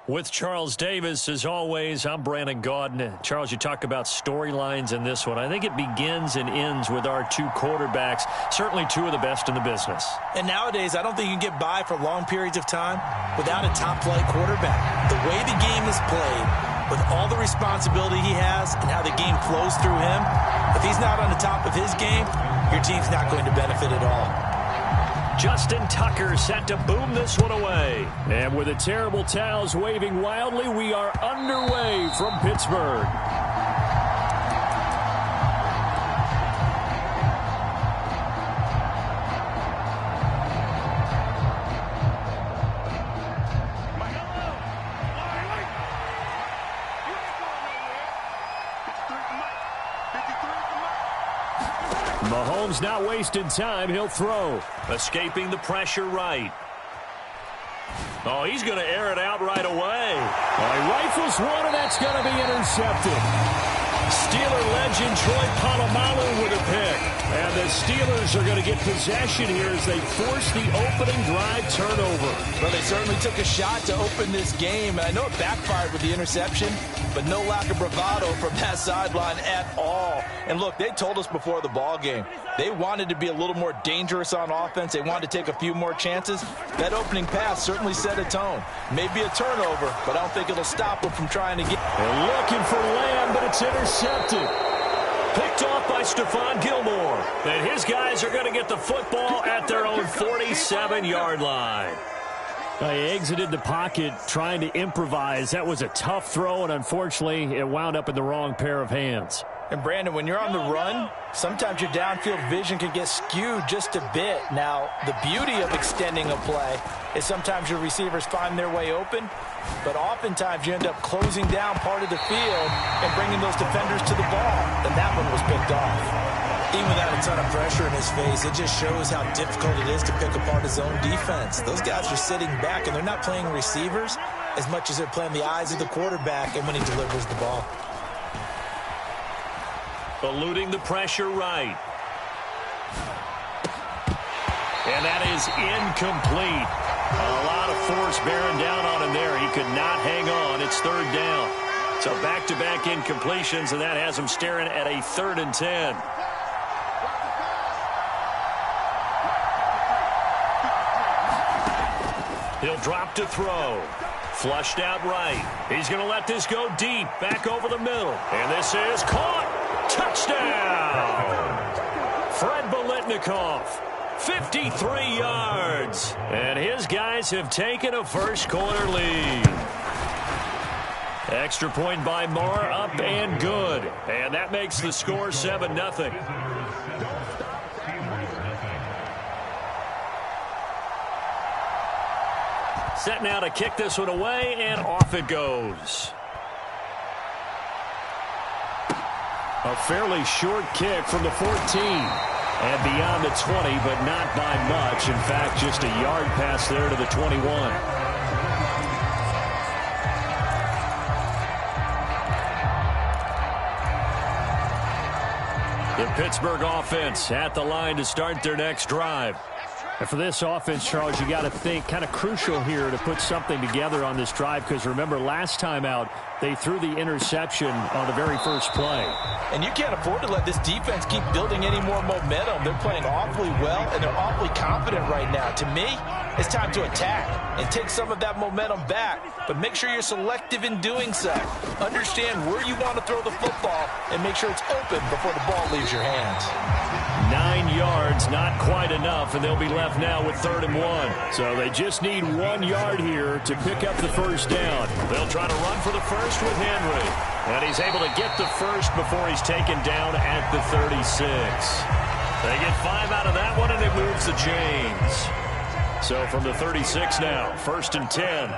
With Charles Davis, as always, I'm Brandon Gaudin. Charles, you talk about storylines in this one. I think it begins and ends with our two quarterbacks, certainly two of the best in the business. And nowadays, I don't think you can get by for long periods of time without a top-flight quarterback. The way the game is played, with all the responsibility he has and how the game flows through him, if he's not on the top of his game, your team's not going to benefit at all. Justin Tucker set to boom this one away. And with the terrible towels waving wildly, we are underway from Pittsburgh. Mahomes not wasting time. He'll throw. Escaping the pressure right. Oh, he's going to air it out right away. Oh, he rifles one, and that's going to be intercepted. Steeler legend Troy Polamalu with a pick. And the Steelers are going to get possession here as they force the opening drive turnover. Well, they certainly took a shot to open this game. And I know it backfired with the interception, but no lack of bravado from that sideline at all. And look, they told us before the ball game, they wanted to be a little more dangerous on offense. They wanted to take a few more chances. That opening pass certainly set a tone. Maybe a turnover, but I don't think it'll stop them from trying to get. They're looking for Lamb, but it's intercepted. Picked off by Stephon Gilmore. And his guys are going to get the football at their own 47-yard line. He exited the pocket trying to improvise. That was a tough throw, and unfortunately, it wound up in the wrong pair of hands. And, Brandon, when you're on the run, sometimes your downfield vision can get skewed just a bit. Now, the beauty of extending a play is sometimes your receivers find their way open, but oftentimes you end up closing down part of the field and bringing those defenders to the ball. And that one was picked off. Even without a ton of pressure in his face, it just shows how difficult it is to pick apart his own defense. Those guys are sitting back, and they're not playing receivers as much as they're playing the eyes of the quarterback and when he delivers the ball. Eluding the pressure right. And that is incomplete. A lot of force bearing down on him there. He could not hang on. It's third down. So back-to-back incompletions, and that has him staring at a 3rd and 10. He'll drop to throw. Flushed out right. He's going to let this go deep. Back over the middle. And this is caught. Touchdown! Fred Biletnikoff, 53 yards. And his guys have taken a first-quarter lead. Extra point by Moore, up and good. And that makes the score 7-0. Set now to kick this one away, and off it goes. A fairly short kick from the 14. And beyond the 20, but not by much. In fact, just a yard pass there to the 21. The Pittsburgh offense at the line to start their next drive. And for this offense, Charles, you got to think kind of crucial here to put something together on this drive, because remember, last time out, they threw the interception on the very first play. And you can't afford to let this defense keep building any more momentum. They're playing awfully well, and they're awfully confident right now. To me, it's time to attack and take some of that momentum back, but make sure you're selective in doing so. Understand where you want to throw the football and make sure it's open before the ball leaves your hands. 9 yards, not quite enough, and they'll be left now with 3rd and 1. So they just need 1 yard here to pick up the first down. They'll try to run for the first with Henry. And he's able to get the first before he's taken down at the 36. They get 5 out of that one, and it moves the chains. So from the 36 now, 1st and 10.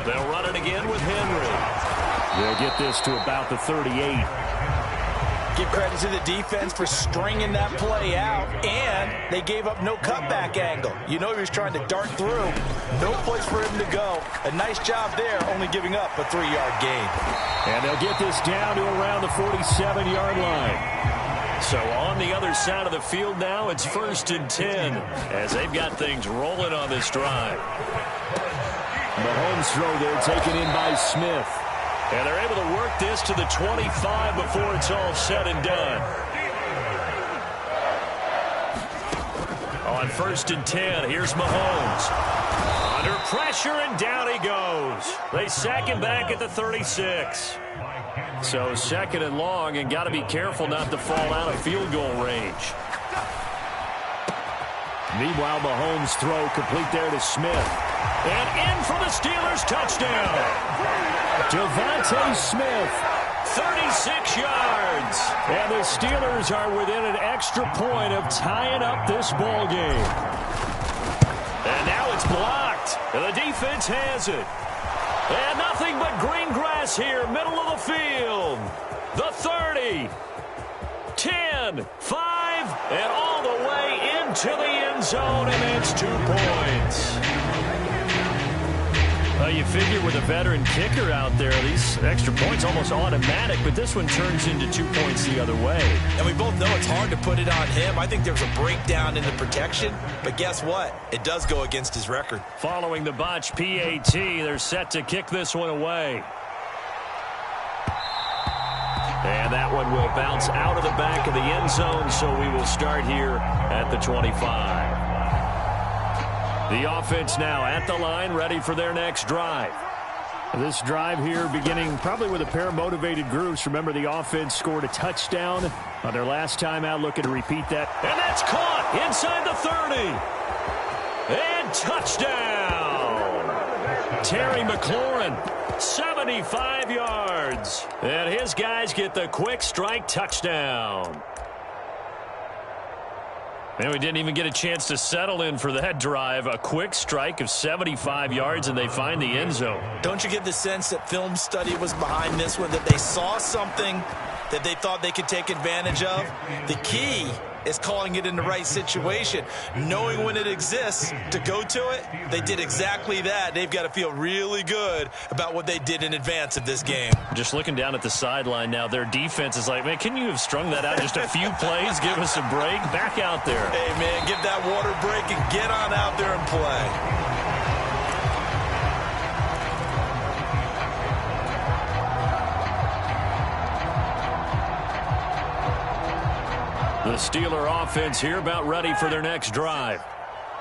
They'll run it again with Henry. They'll get this to about the 38. Give credit to the defense for stringing that play out, and they gave up no cutback angle. You know he was trying to dart through. No place for him to go. A nice job there, only giving up a 3-yard gain. And they'll get this down to around the 47-yard line. So on the other side of the field now, it's 1st and 10 as they've got things rolling on this drive. Mahomes throw there taken in by Smith. And they're able to work this to the 25 before it's all said and done. On 1st and 10, here's Mahomes. Under pressure, and down he goes. They sack him back at the 36. So 2nd and long, and got to be careful not to fall out of field goal range. Meanwhile, Mahomes throw complete there to Smith. And in for the Steelers, touchdown. Devontae Smith. 36 yards. And the Steelers are within an extra point of tying up this ball game. And now it's blocked. And the defense has it. And nothing but green grass here, middle of the field. The 30, 10, 5, and all the way into the end zone, and it's 2 points. Well, you figure with a veteran kicker out there, these extra points almost automatic, but this one turns into 2 points the other way. And we both know it's hard to put it on him. I think there's a breakdown in the protection, but guess what? It does go against his record. Following the botch PAT, they're set to kick this one away. And that one will bounce out of the back of the end zone, so we will start here at the 25. The offense now at the line, ready for their next drive. This drive here beginning probably with a pair of motivated groups. Remember, the offense scored a touchdown on their last time out, looking to repeat that. And that's caught inside the 30. And touchdown. Terry McLaurin, 75 yards. And his guys get the quick strike touchdown. And we didn't even get a chance to settle in for that drive. A quick strike of 75 yards, and they find the end zone. Don't you get the sense that film study was behind this one, that they saw something that they thought they could take advantage of? The key is calling it in the right situation, knowing when it exists to go to it. They did exactly that. They've got to feel really good about what they did in advance of this game. Just looking down at the sideline now, their defense is like, man, can you have strung that out just a few plays? Give us a break. Back out there. Hey, man, give that water break and get on out there and play. The Steeler offense here about ready for their next drive.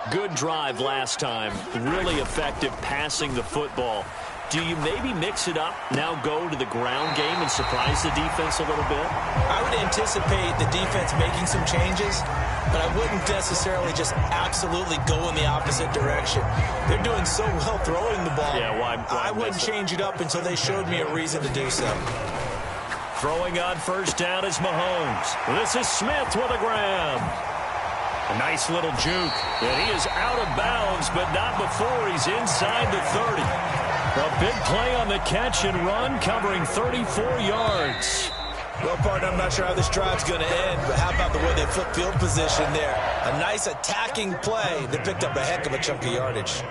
Good drive last time. Really effective passing the football. Do you maybe mix it up, now go to the ground game and surprise the defense a little bit? I would anticipate the defense making some changes, but I wouldn't necessarily just absolutely go in the opposite direction. They're doing so well throwing the ball. Yeah, why I wouldn't change it up until they showed me a reason to do so. Throwing on first down is Mahomes. This is Smith with a grab. A nice little juke. And he is out of bounds, but not before he's inside the 30. A big play on the catch and run, covering 34 yards. Well, partner, I'm not sure how this drive's going to end, but how about the way they flip field position there? A nice attacking play that picked up a heck of a chunk of yardage.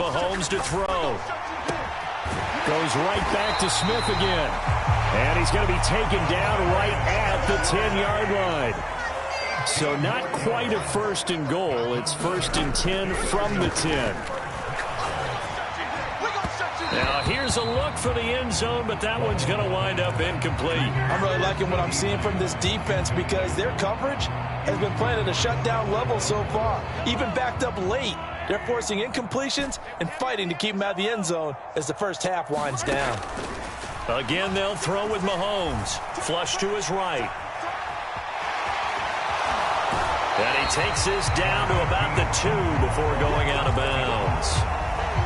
Mahomes to throw. Goes right back to Smith again. And he's going to be taken down right at the 10-yard line. So not quite a 1st and goal. It's 1st and 10 from the 10. Now here's a look for the end zone, but that one's going to wind up incomplete. I'm really liking what I'm seeing from this defense because their coverage has been playing at a shutdown level so far. Even backed up late. They're forcing incompletions and fighting to keep them out of the end zone as the first half winds down. Again, they'll throw with Mahomes. Flush to his right. And he takes this down to about the 2 before going out of bounds.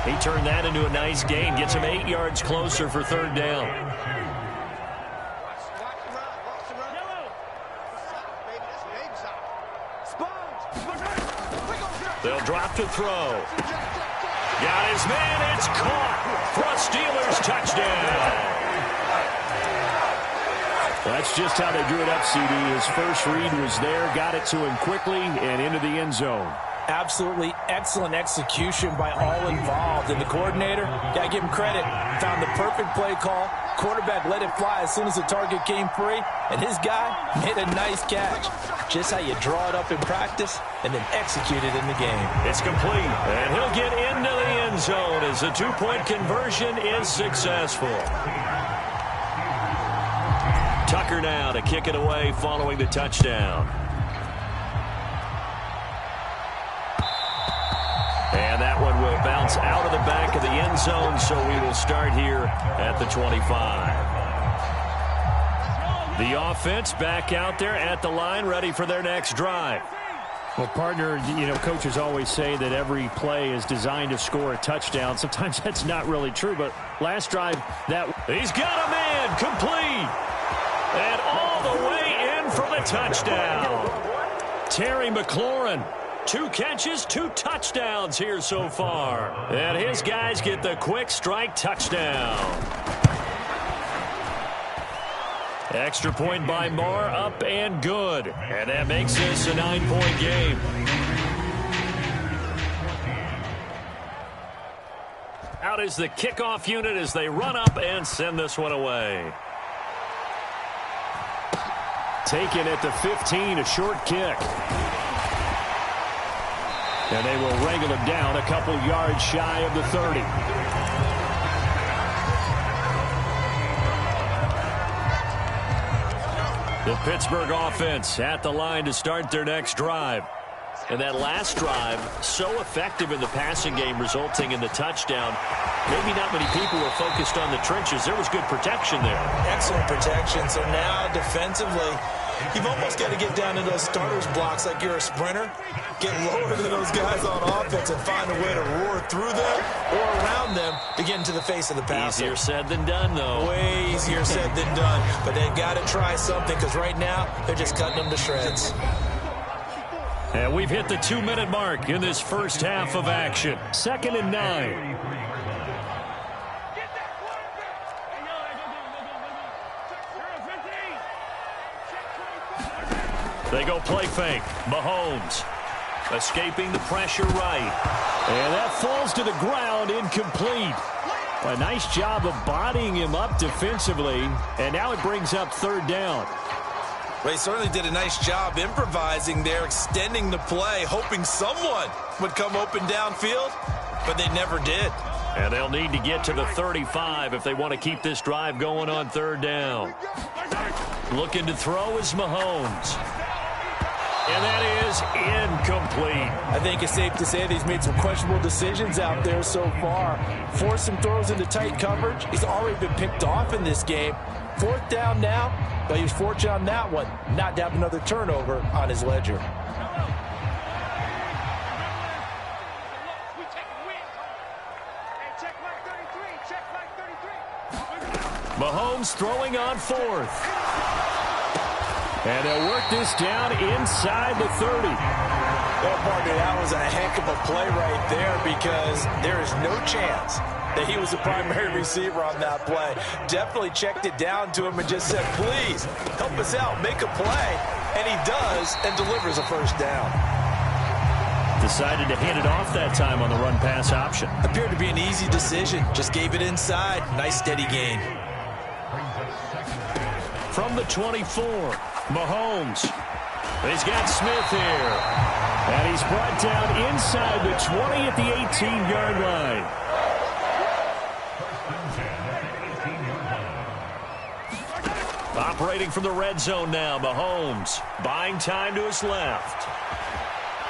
He turned that into a nice gain. Gets him 8 yards closer for 3rd down. They'll drop to throw. Got his man. It's caught for a Steelers touchdown. That's just how they drew it up, CD. His first read was there, got it to him quickly, and into the end zone. Absolutely excellent execution by all involved. And the coordinator, got to give him credit, found the perfect play call. Quarterback let it fly as soon as the target came free. And his guy made a nice catch. Just how you draw it up in practice and then execute it in the game. It's complete. And he'll get into the end zone as the two-point conversion is successful. Tucker now to kick it away following the touchdown. And that one will bounce out of the back of the end zone, so we will start here at the 25. The offense back out there at the line, ready for their next drive. Well, partner, you know, coaches always say that every play is designed to score a touchdown. Sometimes that's not really true, but last drive, He's got a man, complete. And all the way in for the touchdown. Terry McLaurin. 2 catches, 2 touchdowns here so far. And his guys get the quick strike touchdown. Extra point by Marr, up and good. And that makes this a 9-point game. Out is the kickoff unit as they run up and send this one away. taken at the 15, a short kick. And they will wrangle him down a couple yards shy of the 30. The Pittsburgh offense at the line to start their next drive. And that last drive, so effective in the passing game, resulting in the touchdown. Maybe not many people were focused on the trenches. There was good protection there. Excellent protection. So now defensively, you've almost got to get down to those starters blocks like you're a sprinter. Get lower than those guys on offense and find a way to roar through them or around them to get into the face of the passer. Easier said than done, though. Way easier said than done. But they've got to try something because right now they're just cutting them to shreds. And we've hit the 2-minute mark in this first half of action. 2nd and 9. They go play fake. Mahomes escaping the pressure right. And that falls to the ground, incomplete. A nice job of bodying him up defensively. And now it brings up 3rd down. Well, he certainly did a nice job improvising there, extending the play, hoping someone would come open downfield, but they never did. And they'll need to get to the 35 if they want to keep this drive going on 3rd down. Looking to throw is Mahomes. And that is incomplete. I think it's safe to say that he's made some questionable decisions out there so far. Forced some throws into tight coverage. He's already been picked off in this game. 4th down now, but he was fortunate on that one not to have another turnover on his ledger. Mahomes throwing on 4th. And they'll work this down inside the 30. Well, partner, that was a heck of a play right there because there is no chance that he was the primary receiver on that play. Definitely checked it down to him and just said, please, help us out, make a play. And he does and delivers a 1st down. Decided to hand it off that time on the run-pass option. Appeared to be an easy decision. Just gave it inside. Nice steady gain. From the 24, Mahomes. He's got Smith here. And he's brought down inside the 20 at the 18-yard line. Operating from the red zone now, Mahomes. Buying time to his left.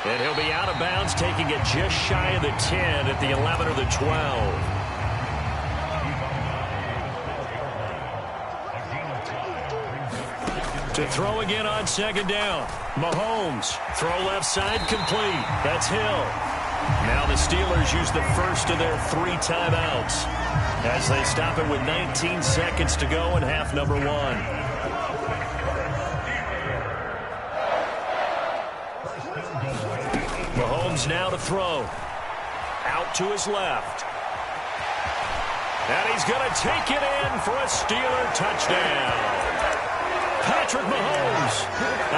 And he'll be out of bounds, taking it just shy of the 10 at the 11 or the 12. To throw again on 2nd down. Mahomes. Throw left side complete. That's Hill. Now the Steelers use the first of their 3 timeouts as they stop it with 19 seconds to go in half number 1. Mahomes now to throw. Out to his left. And he's going to take it in for a Steeler touchdown. Patrick Patrick Mahomes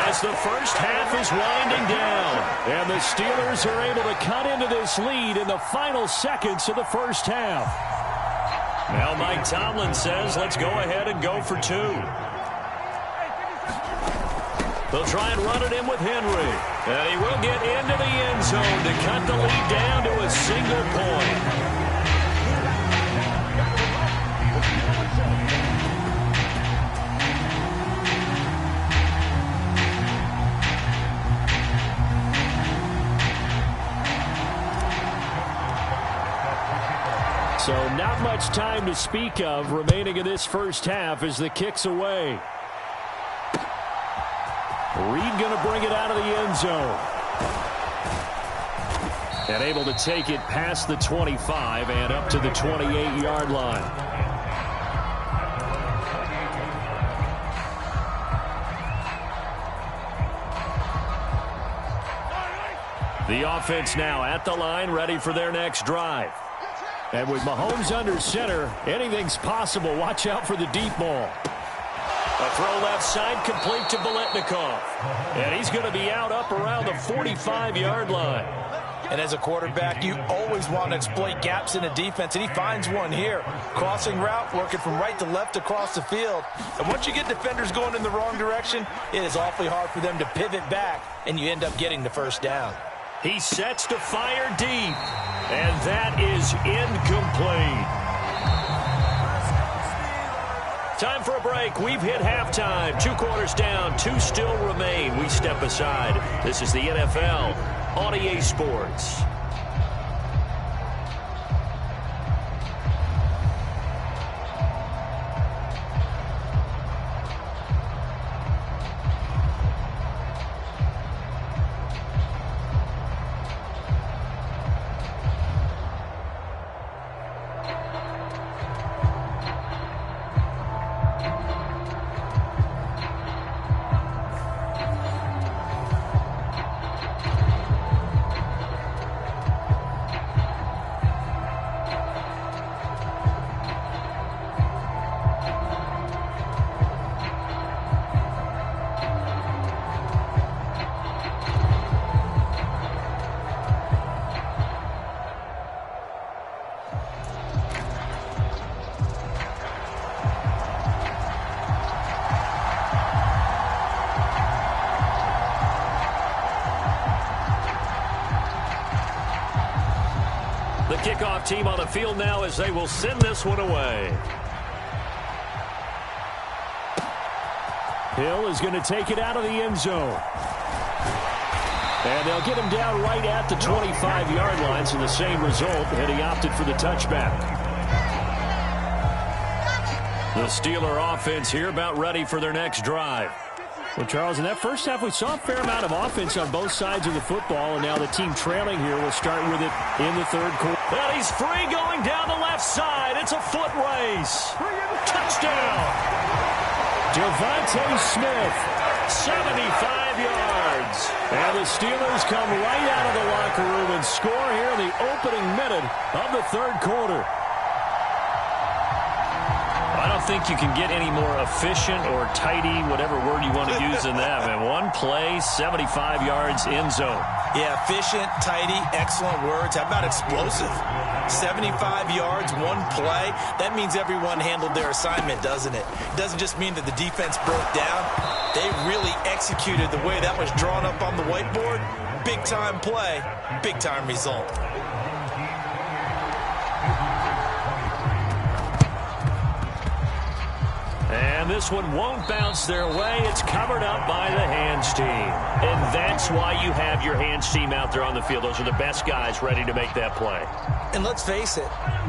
as the first half is winding down. And the Steelers are able to cut into this lead in the final seconds of the first half. Now Mike Tomlin says, let's go ahead and go for two. They'll try and run it in with Henry. And he will get into the end zone to cut the lead down to a single point. So not much time to speak of remaining in this first half as the kick's away. Reed going to bring it out of the end zone. And able to take it past the 25 and up to the 28-yard line. The offense now at the line, ready for their next drive. And with Mahomes under center, anything's possible. Watch out for the deep ball. A throw left side, complete to Biletnikoff. And he's going to be out up around the 45-yard line. And as a quarterback, you always want to exploit gaps in a defense, and he finds one here. Crossing route, working from right to left across the field. And once you get defenders going in the wrong direction, it is awfully hard for them to pivot back, and you end up getting the first down. He sets to fire deep, and that is incomplete. Time for a break. We've hit halftime. 2 quarters down, 2 still remain. We step aside. This is the NFL on EA Sports. Kickoff team on the field now as they will send this one away. Hill is going to take it out of the end zone. And they'll get him down right at the 25-yard line, so the same result, and he opted for the touchback. The Steeler offense here about ready for their next drive. Well, Charles, in that first half, we saw a fair amount of offense on both sides of the football, and now the team trailing here will start with it in the third quarter. And he's free going down the left side. It's a foot race. Touchdown. Devontae Smith, 75 yards. And the Steelers come right out of the locker room and score here in the opening minute of the third quarter. I don't think you can get any more efficient or tidy, whatever word you want to use in that. Man, one play, 75 yards, end zone. Yeah, efficient, tidy, excellent words. How about explosive? 75 yards, one play. That means everyone handled their assignment, doesn't it? It doesn't just mean that the defense broke down. They really executed the way that was drawn up on the whiteboard. Big-time play, big-time result. And this one won't bounce their way. It's covered up by the hands team. And that's why you have your hands team out there on the field. Those are the best guys ready to make that play. And let's face it,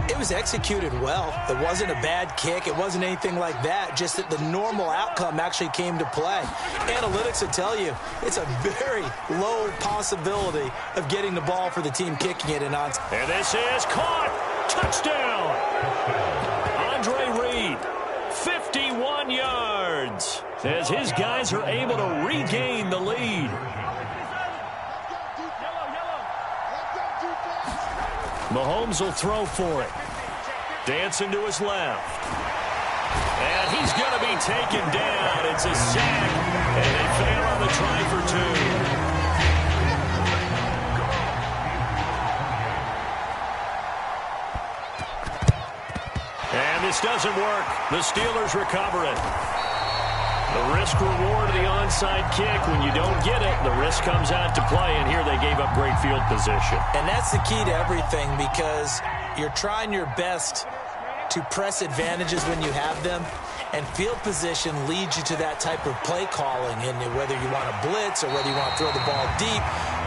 it was executed well. It wasn't a bad kick. It wasn't anything like that. Just that the normal outcome actually came to play. Analytics will tell you it's a very low possibility of getting the ball for the team kicking it in on. And this is caught. Touchdown. Andre Reed. 51 yards as his guys are able to regain the lead. Mahomes will throw for it. Dancing to his left. And he's going to be taken down. It's a sack, and they fail on the try for 2. And this doesn't work. The Steelers recover it. The risk-reward of the onside kick. When you don't get it, the risk comes out to play, and here they gave up great field position. And that's the key to everything, because you're trying your best to press advantages when you have them, and field position leads you to that type of play calling, and whether you want to blitz or whether you want to throw the ball deep,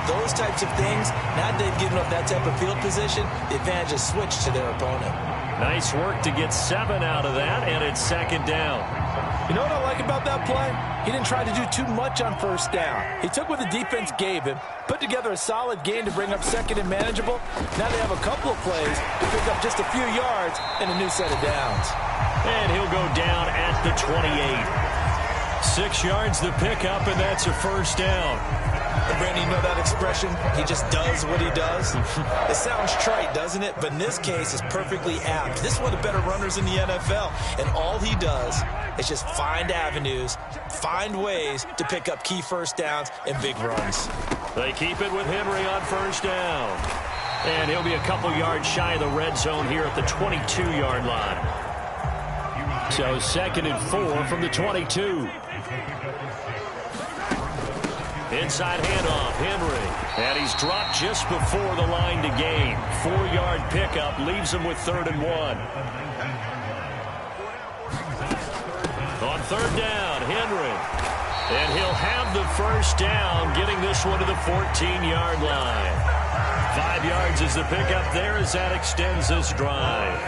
those types of things, now that they've given up that type of field position, the advantage is switched to their opponent. Nice work to get 7 out of that, and it's second down. You know what I like about that play? He didn't try to do too much on first down. He took what the defense gave him, put together a solid gain to bring up second and manageable. Now they have a couple of plays to pick up just a few yards and a new set of downs. And he'll go down at the 28. 6 yards the pickup, and that's a first down. And Brandon, you know that expression? He just does what he does. It sounds trite, doesn't it? But in this case, it's perfectly apt. This is one of the better runners in the NFL, and all he does is just find avenues, find ways to pick up key first downs and big runs. They keep it with Henry on first down. And he'll be a couple yards shy of the red zone here at the 22-yard line. So 2nd and 4 from the 22. Inside handoff, Henry. And he's dropped just before the line to gain. 4-yard pickup leaves him with 3rd and 1. On 3rd down, Henry. And he'll have the first down, getting this one to the 14-yard line. 5 yards is the pickup there as that extends this drive.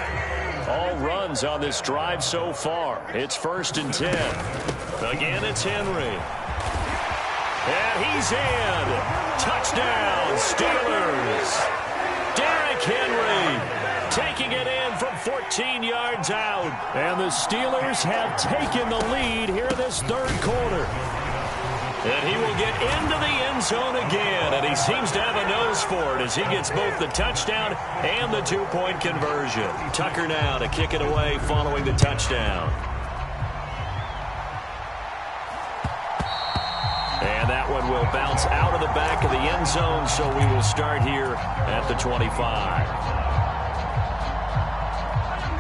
All runs on this drive so far. It's 1st and 10. Again, it's Henry. And he's in. Touchdown, Steelers. Derrick Henry taking it in from 14 yards out. And the Steelers have taken the lead here in this 3rd quarter. And he will get into the end zone again. And he seems to have a nose for it as he gets both the touchdown and the 2-point conversion. Tucker now to kick it away following the touchdown. And that one will bounce out of the back of the end zone, so we will start here at the 25.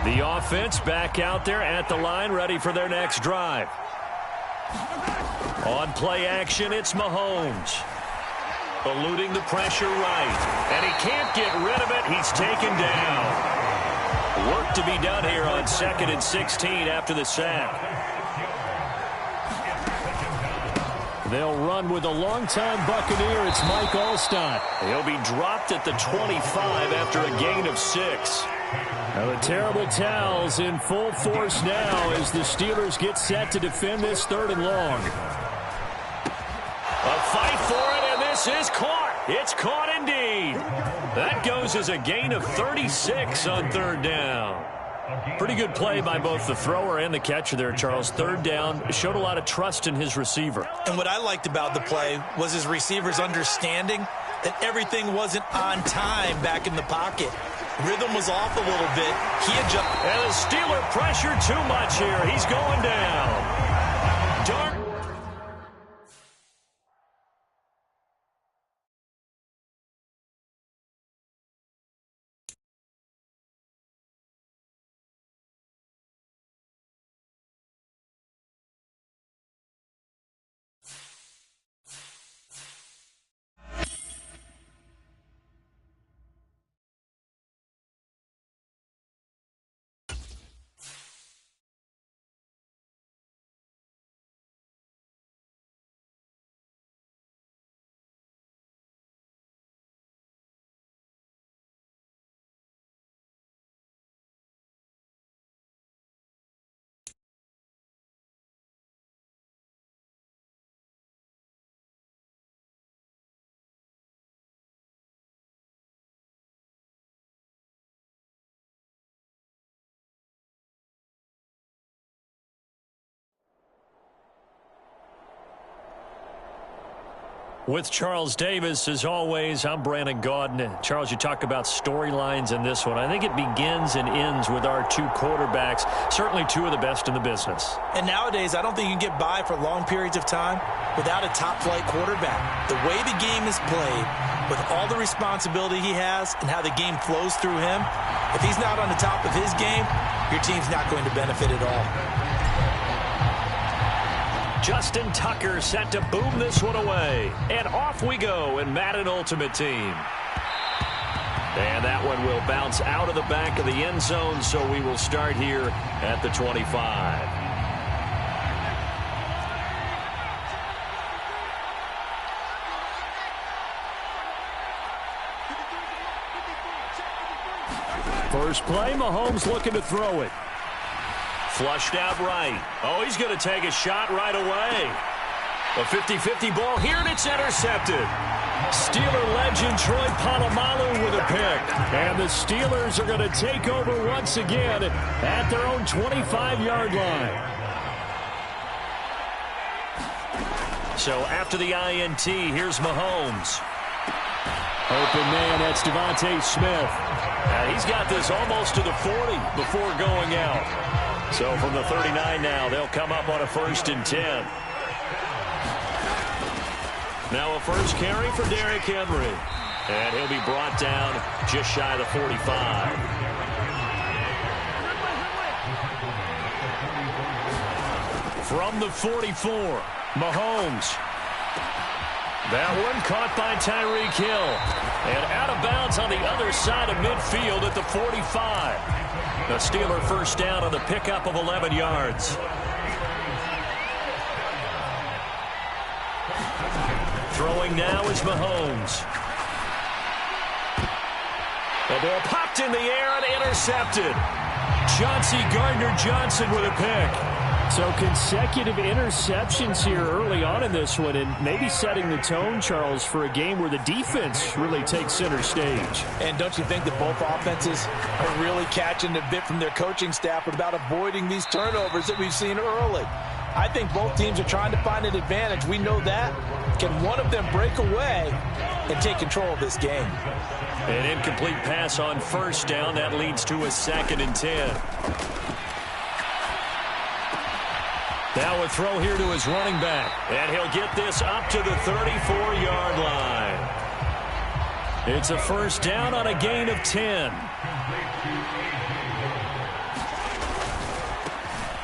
The offense back out there at the line, ready for their next drive. On play action, it's Mahomes. Eluding the pressure right. And he can't get rid of it. He's taken down. Work to be done here on 2nd and 16 after the sack. They'll run with a longtime Buccaneer. It's Mike Allstott. He'll be dropped at the 25 after a gain of 6. Now the terrible towels in full force now as the Steelers get set to defend this 3rd and long. A fight for it, and this is caught. It's caught indeed. That goes as a gain of 36 on 3rd down. Pretty good play by both the thrower and the catcher there, Charles. 3rd down, showed a lot of trust in his receiver. And what I liked about the play was his receiver's understanding that everything wasn't on time back in the pocket. Rhythm was off a little bit. He adjusted. And the Steeler pressure too much here. He's going down. Darn With Charles Davis, as always, I'm Brandon Gaudin. Charles, you talk about storylines in this one. I think it begins and ends with our two quarterbacks, certainly two of the best in the business. And nowadays, I don't think you can get by for long periods of time without a top-flight quarterback. The way the game is played, with all the responsibility he has and how the game flows through him, if he's not on the top of his game, your team's not going to benefit at all. Justin Tucker set to boom this one away. And off we go in Madden Ultimate Team. And that one will bounce out of the back of the end zone, so we will start here at the 25. First play, Mahomes looking to throw it. Flushed out right. Oh, he's going to take a shot right away. A 50-50 ball here, and it's intercepted. Steeler legend Troy Polamalu with a pick. And the Steelers are going to take over once again at their own 25-yard line. So after the INT, here's Mahomes. Open man, that's Devontae Smith. He's got this almost to the 40 before going out. So from the 39 now, they'll come up on a 1st and 10. Now a first carry for Derrick Henry. And he'll be brought down just shy of the 45. From the 44, Mahomes. That one caught by Tyreek Hill. And out of bounds on the other side of midfield at the 45. The Steeler first down on the pickup of 11 yards. Throwing now is Mahomes. The ball popped in the air and intercepted. Chauncey Gardner-Johnson with a pick. So consecutive interceptions here early on in this one, and maybe setting the tone, Charles, for a game where the defense really takes center stage. And don't you think that both offenses are really catching a bit from their coaching staff about avoiding these turnovers that we've seen early? I think both teams are trying to find an advantage. We know that. Can one of them break away and take control of this game? An incomplete pass on first down. That leads to a 2nd and 10. Now a throw here to his running back. And he'll get this up to the 34-yard line. It's a first down on a gain of 10.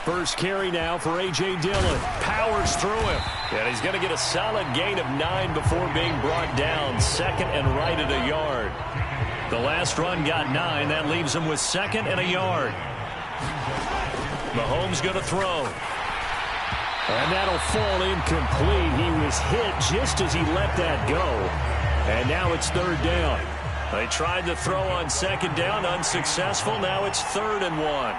First carry now for A.J. Dillon. Powers through him. And he's going to get a solid gain of 9 before being brought down. 2nd and right at a yard. The last run got 9. That leaves him with 2nd and a yard. Mahomes going to throw. And that'll fall incomplete. He was hit just as he let that go. And now it's 3rd down. They tried to throw on 2nd down, unsuccessful. Now it's 3rd and 1.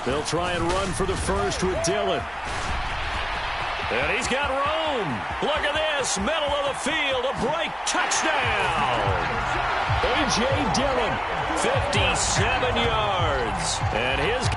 They'll try and run for the first with Dillon. And he's got room. Look at this. Middle of the field. A break. Touchdown. A.J. Dillon, 57 yards. And his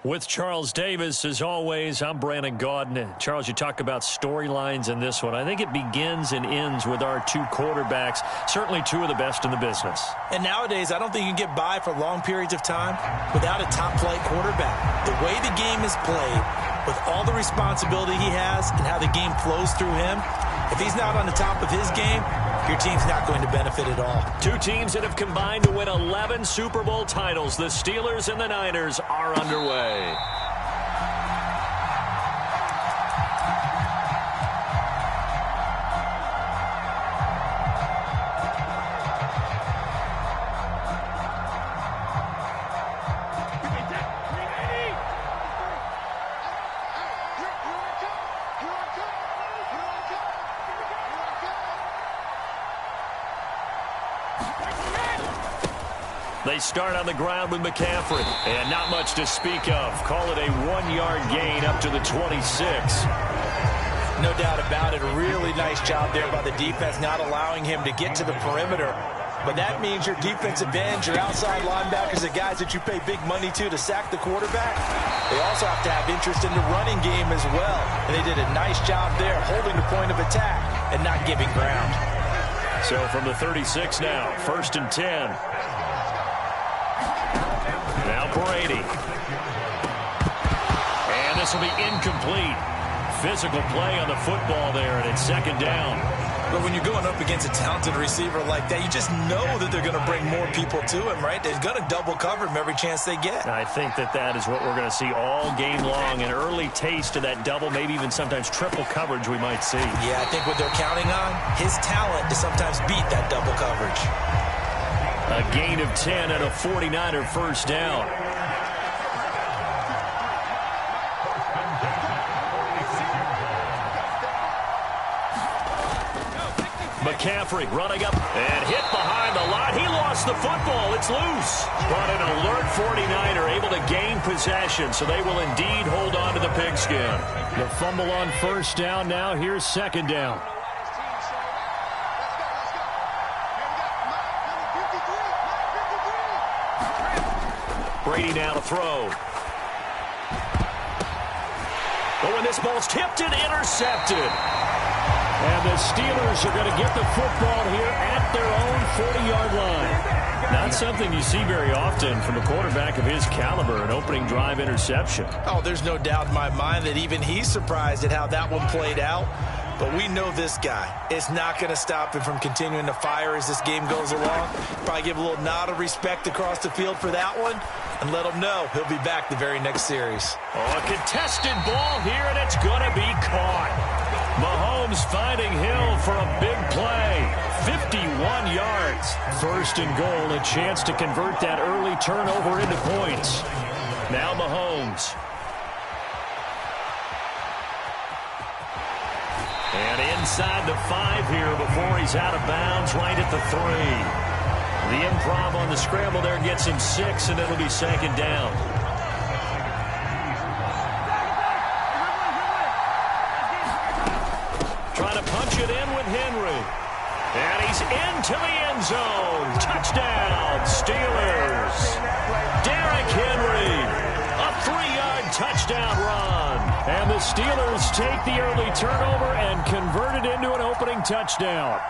With Charles Davis, as always, I'm Brandon Gaudin. Charles, you talk about storylines in this one. I think it begins and ends with our two quarterbacks, certainly two of the best in the business. And nowadays, I don't think you can get by for long periods of time without a top-flight quarterback. The way the game is played, with all the responsibility he has and how the game flows through him, if he's not on the top of his game, your team's not going to benefit at all. Two teams that have combined to win 11 Super Bowl titles. The Steelers and the Niners are underway. They start on the ground with McCaffrey. And not much to speak of. Call it a 1-yard gain up to the 26. No doubt about it. A really nice job there by the defense, not allowing him to get to the perimeter. But that means your defensive ends, your outside linebackers, the guys that you pay big money to sack the quarterback, they also have to have interest in the running game as well. And they did a nice job there, holding the point of attack and not giving ground. So from the 36 now, 1st and 10. Now Brady. And this will be incomplete. Physical play on the football there, and it's 2nd down. But when you're going up against a talented receiver like that, you just know that they're going to bring more people to him, right? They're going to double cover him every chance they get. I think that is what we're going to see all game long. An early taste of that double, maybe even sometimes triple coverage we might see. Yeah, I think what they're counting on, his talent to sometimes beat that double coverage. A gain of 10 and a 49er first down. McCaffrey running up and hit behind the line. He lost the football. It's loose. But an alert 49er able to gain possession, so they will indeed hold on to the pigskin. The fumble on first down now. Here's 2nd down. Brady now to throw. But when this ball's tipped and intercepted. And the Steelers are going to get the football here at their own 40-yard line. Not something you see very often from a quarterback of his caliber, an opening drive interception. Oh, there's no doubt in my mind that even he's surprised at how that one played out. But we know this guy is not going to stop him from continuing to fire as this game goes along. Probably give a little nod of respect across the field for that one and let him know he'll be back the very next series. Oh, a contested ball here, and it's going to be caught. Mahomes finding Hill for a big play. 51 yards. 1st and goal, a chance to convert that early turnover into points. Now Mahomes. And inside the 5 here before he's out of bounds, right at the 3. The improv on the scramble there gets him 6, and it'll be 2nd down. Trying to punch it in with Henry. And he's into the end zone. Touchdown, Steelers. Derrick Henry. A 3-yard touchdown run. And the Steelers take the early turnover and convert it into an opening touchdown.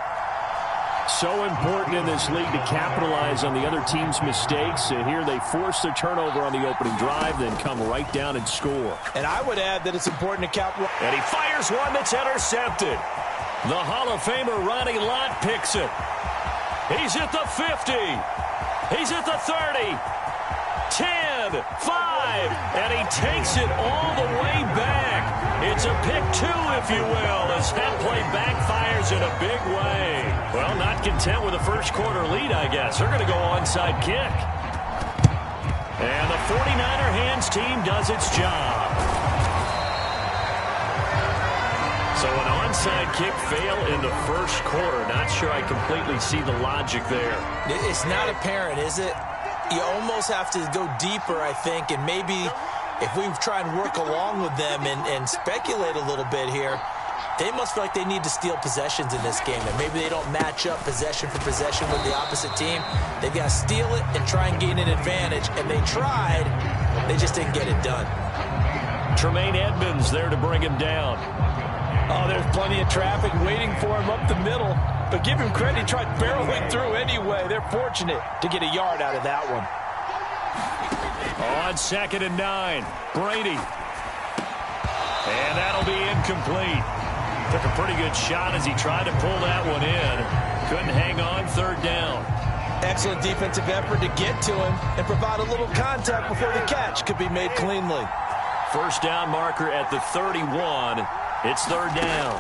So important in this league to capitalize on the other team's mistakes. And here they force the turnover on the opening drive, then come right down and score. And I would add that it's important to capitalize. And he fires one that's intercepted. The Hall of Famer Ronnie Lott picks it. He's at the 50. He's at the 30. 10, 5, and he takes it all the way back. It's a pick 2, if you will, as that play backfires in a big way. Well, not content with a first quarter lead, I guess. They're going to go onside kick. And the 49er hands team does its job. So an onside kick fail in the first quarter. Not sure I completely see the logic there. It's not apparent, is it? You almost have to go deeper, I think, and maybe if we try and work along with them and speculate a little bit here, they must feel like they need to steal possessions in this game, and maybe they don't match up possession for possession with the opposite team. They've got to steal it and try and gain an advantage, and they tried, They just didn't get it done. Tremaine Edmonds there to bring him down. Oh, there's plenty of traffic waiting for him up the middle. But give him credit, he tried barreling through anyway. They're fortunate to get a yard out of that one. On 2nd and 9, Brady. And that'll be incomplete. Took a pretty good shot as he tried to pull that one in. Couldn't hang on 3rd down. Excellent defensive effort to get to him and provide a little contact before the catch could be made cleanly. 1st down marker at the 31. It's 3rd down.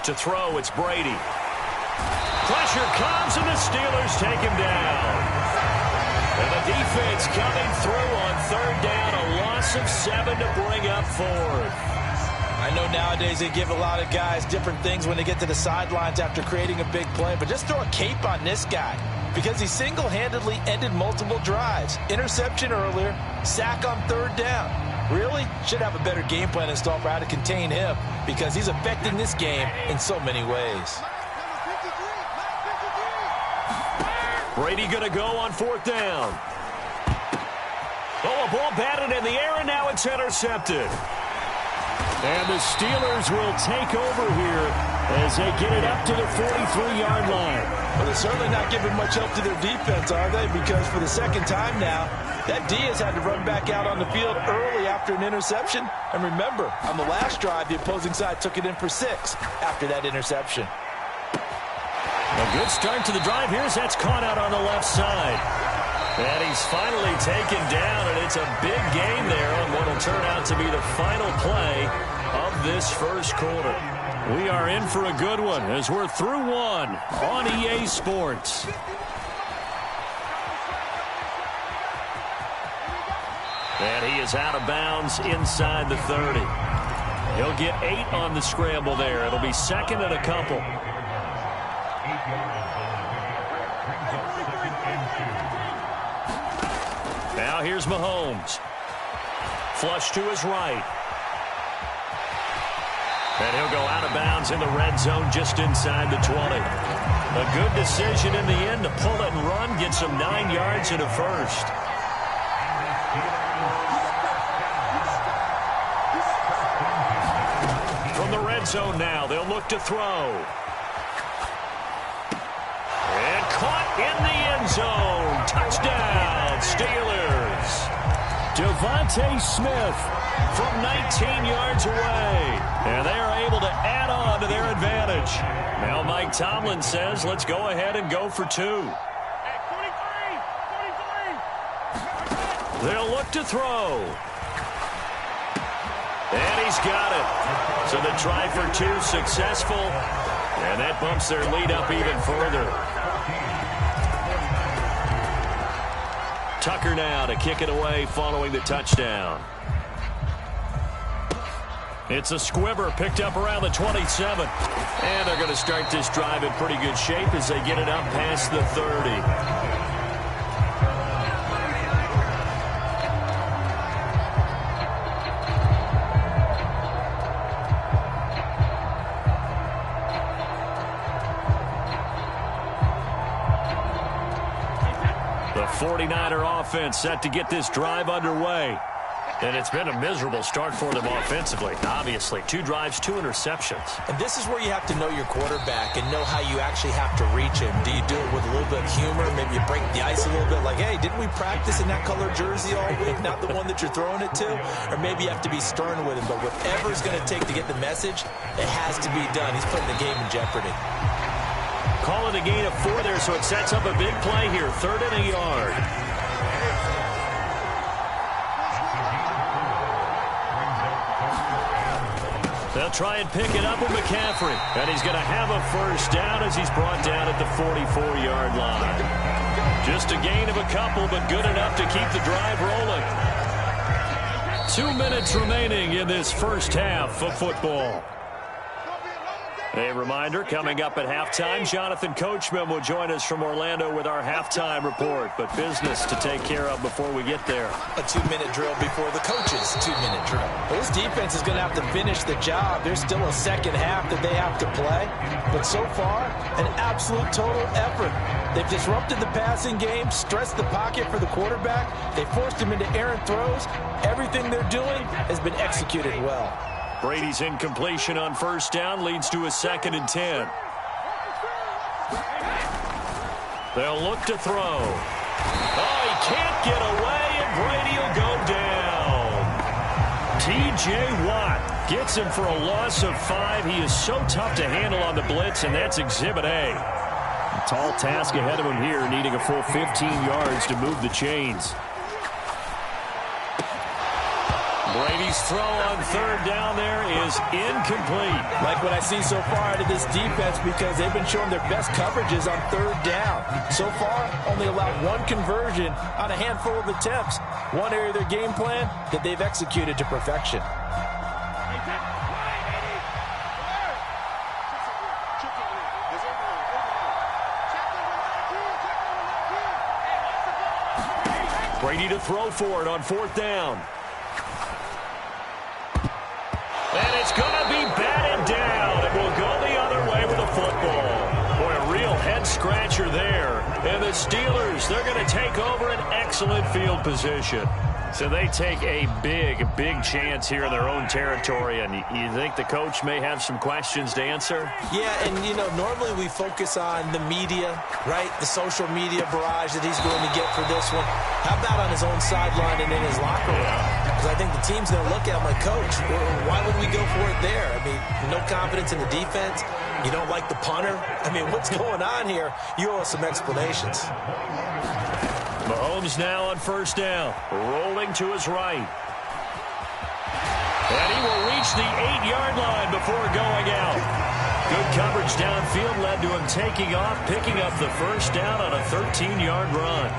To throw, it's Brady. Pressure comes, and the Steelers take him down. And the defense coming through on 3rd down. A loss of 7 to bring up 4th. I know nowadays they give a lot of guys different things when they get to the sidelines after creating a big play, but just throw a cape on this guy because he single-handedly ended multiple drives. Interception earlier, sack on 3rd down. Really? Should have a better game plan installed for how to contain him because he's affecting this game in so many ways. Brady going to go on 4th down. Oh, a ball batted in the air, and now it's intercepted. And the Steelers will take over here as they get it up to the 43-yard line. Well, they're certainly not giving much help to their defense, are they? Because for the 2nd time now, that Diaz had to run back out on the field early after an interception. And remember, on the last drive, the opposing side took it in for 6 after that interception. A good start to the drive here as that's caught out on the left side. And he's finally taken down, and it's a big game there on what will turn out to be the final play of this 1st quarter. We are in for a good one as we're through 1 on EA Sports. And he is out of bounds inside the 30. He'll get 8 on the scramble there. It'll be 2nd and a couple. Now here's Mahomes. Flush to his right. And he'll go out of bounds in the red zone just inside the 20. A good decision in the end to pull it and run. Gets him 9 yards and a 1st. From the red zone now, they'll look to throw. And caught in the end zone. Touchdown, Steelers. Devontae Smith from 19 yards away. And they are able to add on to their advantage. Now Mike Tomlin says, let's go ahead and go for 2. They'll look to throw. And he's got it. So the try for 2 successful. And that bumps their lead up even further. Tucker now to kick it away following the touchdown. It's a squibber picked up around the 27. And they're going to start this drive in pretty good shape as they get it up past the 30. The 49er offense set to get this drive underway. And it's been a miserable start for them offensively. Obviously, 2 drives, 2 interceptions. And this is where you have to know your quarterback and know how you actually have to reach him. Do you do it with a little bit of humor? Maybe you break the ice a little bit like, hey, didn't we practice in that color jersey all week? Not the one that you're throwing it to? Or maybe you have to be stern with him. But whatever it's going to take to get the message, it has to be done. He's putting the game in jeopardy. Call it a gain of 4 there, so it sets up a big play here. 3rd and a yard. They'll try and pick it up with McCaffrey. And he's going to have a 1st down as he's brought down at the 44-yard line. Just a gain of a couple, but good enough to keep the drive rolling. 2 minutes remaining in this 1st half of football. A reminder, coming up at halftime, Jonathan Coachman will join us from Orlando with our halftime report. But business to take care of before we get there. A 2-minute drill before the coach's 2-minute drill. Well, this defense is going to have to finish the job. There's still a second half that they have to play. But so far, an absolute total effort. They've disrupted the passing game, stressed the pocket for the quarterback. They forced him into errant throws. Everything they're doing has been executed well. Brady's incompletion on first down leads to a 2nd and 10. They'll look to throw. Oh, he can't get away, and Brady will go down. T.J. Watt gets him for a loss of 5. He is so tough to handle on the blitz, and that's Exhibit A. A tall task ahead of him here, needing a full 15 yards to move the chains. Brady's throw on 3rd down there is incomplete. Like what I see so far out of this defense, because they've been showing their best coverages on 3rd down. So far, only allowed 1 conversion on a handful of attempts. One area of their game plan that they've executed to perfection. Brady to throw for it on 4th down. And it's going to be batted down. It will go the other way with the football. Boy, a real head-scratcher there. And the Steelers, they're going to take over an excellent field position. So they take a big chance here in their own territory. And you think the coach may have some questions to answer? Yeah, and, normally we focus on the media, right? The social media barrage that he's going to get for this one. How about on his own sideline and in his locker room? Because I think the team's going to look at him like, Coach, why would we go for it there? I mean, no confidence in the defense. You don't like the punter? I mean, what's going on here? You owe us some explanations. Mahomes now on 1st down, rolling to his right. And he will reach the 8-yard line before going out. Good coverage downfield led to him taking off, picking up the 1st down on a 13-yard run.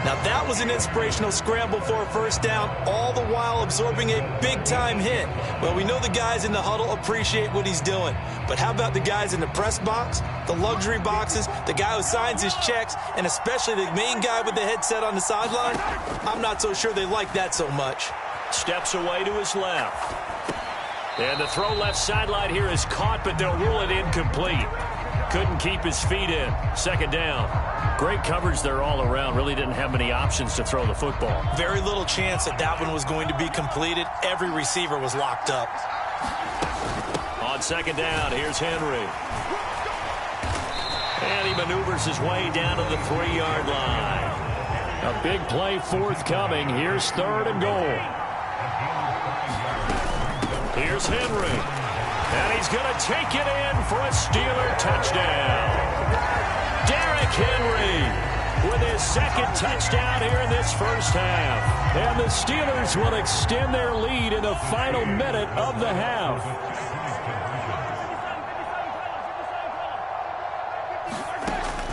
Now that was an inspirational scramble for a 1st down, all the while absorbing a big-time hit. Well, we know the guys in the huddle appreciate what he's doing. But how about the guys in the press box, the luxury boxes, the guy who signs his checks, and especially the main guy with the headset on the sideline? I'm not so sure they like that so much. Steps away to his left. And the throw left sideline here is caught, but they'll rule it incomplete. Couldn't keep his feet in. 2nd down. Great coverage there all around. Really didn't have many options to throw the football. Very little chance that that one was going to be completed. Every receiver was locked up. On 2nd down, here's Henry. And he maneuvers his way down to the 3-yard line. A big play forthcoming. Here's 3rd and goal. Here's Henry. And he's going to take it in for a Steeler touchdown. Derrick Henry with his 2nd touchdown here in this 1st half. And the Steelers will extend their lead in the final minute of the half.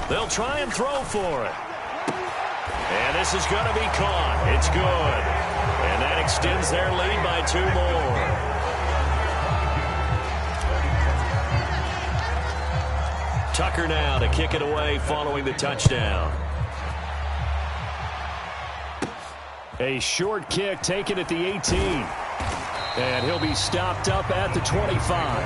They'll try and throw for it. And this is going to be caught. It's good. And that extends their lead by 2 more. Tucker now to kick it away following the touchdown. A short kick taken at the 18. And he'll be stopped up at the 25.